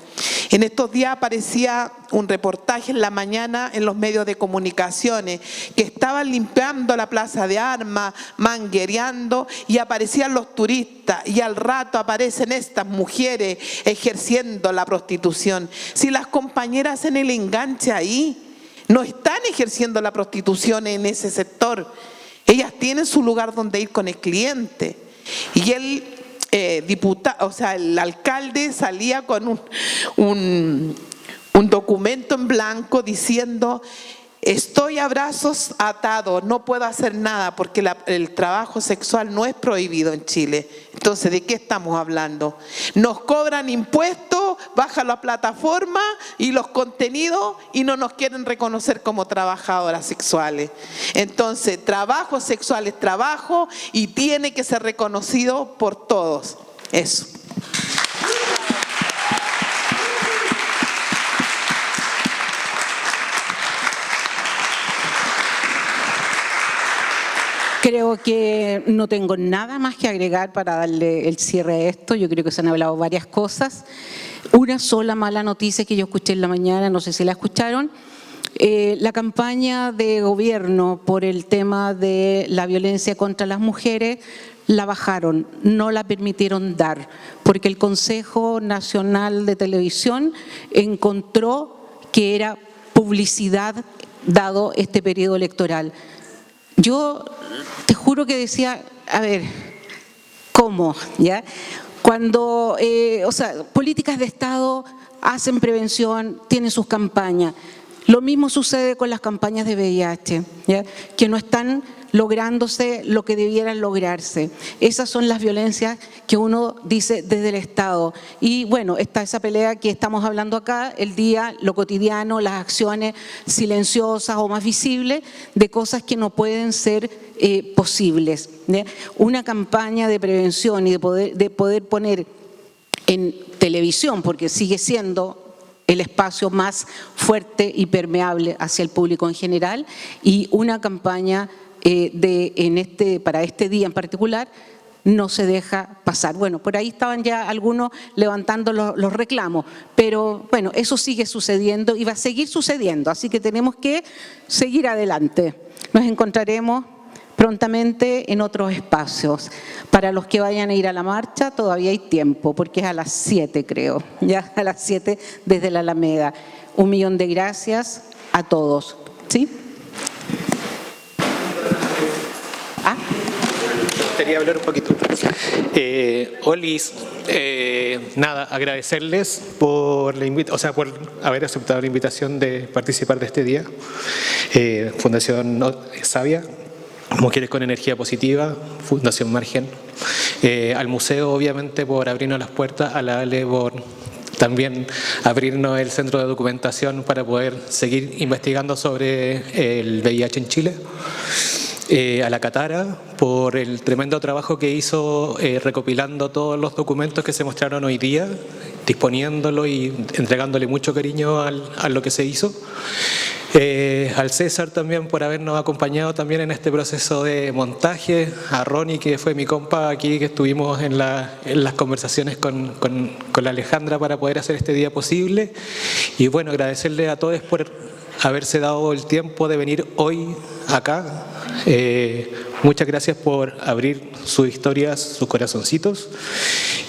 En estos días aparecía un reportaje en la mañana en los medios de comunicaciones que estaban limpiando la plaza de armas, manguereando, y aparecían los turistas y al rato aparecen estas mujeres ejerciendo la prostitución. Si las compañeras hacen el enganche ahí, no están ejerciendo la prostitución en ese sector. Ellas tienen su lugar donde ir con el cliente. Y el el alcalde salía con un documento en blanco diciendo: estoy a brazos atados, no puedo hacer nada porque el trabajo sexual no es prohibido en Chile. Entonces, ¿de qué estamos hablando? Nos cobran impuestos, bajan la plataforma y los contenidos y no nos quieren reconocer como trabajadoras sexuales. Entonces, trabajo sexual es trabajo y tiene que ser reconocido por todos. Eso. Creo que no tengo nada más que agregar para darle el cierre a esto. Yo creo que se han hablado varias cosas. Una sola mala noticia que yo escuché en la mañana, no sé si la escucharon. La campaña de gobierno por el tema de la violencia contra las mujeres la bajaron, no la permitieron dar, porque el Consejo Nacional de Televisión encontró que era publicidad dado este periodo electoral. Yo te juro que decía, a ver, ¿cómo? ¿Ya? Cuando, políticas de Estado hacen prevención, tienen sus campañas. Lo mismo sucede con las campañas de VIH, ¿ya? Que no están lográndose lo que debieran lograrse. Esas son las violencias que uno dice desde el Estado. Y bueno, está esa pelea que estamos hablando acá, el día, lo cotidiano, las acciones silenciosas o más visibles de cosas que no pueden ser posibles, ¿ya? Una campaña de prevención y de poder poner en televisión, porque sigue siendo el espacio más fuerte y permeable hacia el público en general, y una campaña para este día en particular no se deja pasar. Bueno, por ahí estaban ya algunos levantando los reclamos, pero bueno, eso sigue sucediendo y va a seguir sucediendo, así que tenemos que seguir adelante. Nos encontraremos prontamente en otros espacios. Para los que vayan a ir a la marcha todavía hay tiempo, porque es a las 7 creo, ya a las 7 desde la Alameda. 1.000.000 de gracias a todos. ¿Sí? Me gustaría hablar un poquito. Olis, nada, agradecerles por haber aceptado la invitación de participar de este día. Fundación Savia, Mujeres con Energía Positiva, Fundación Margen, al museo obviamente por abrirnos las puertas, a la Ale por también abrirnos el centro de documentación para poder seguir investigando sobre el VIH en Chile. A la Catara por el tremendo trabajo que hizo recopilando todos los documentos que se mostraron hoy día, disponiéndolo y entregándole mucho cariño a lo que se hizo. Al César también por habernos acompañado también en este proceso de montaje, a Ronnie que fue mi compa aquí, que estuvimos en las conversaciones con la Alejandra para poder hacer este día posible, y bueno, agradecerle a todos por haberse dado el tiempo de venir hoy acá. Muchas gracias por abrir sus historias, sus corazoncitos,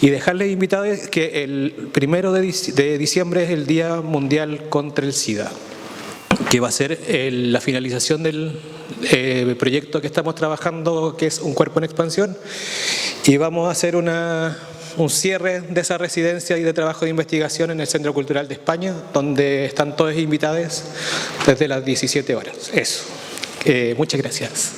y dejarles invitados que el 1 de diciembre es el Día Mundial contra el SIDA, que va a ser la finalización del proyecto que estamos trabajando, que es Un Cuerpo en Expansión, y vamos a hacer un cierre de esa residencia y de trabajo de investigación en el Centro Cultural de España, donde están todos invitados desde las 17 horas. Eso. Muchas gracias.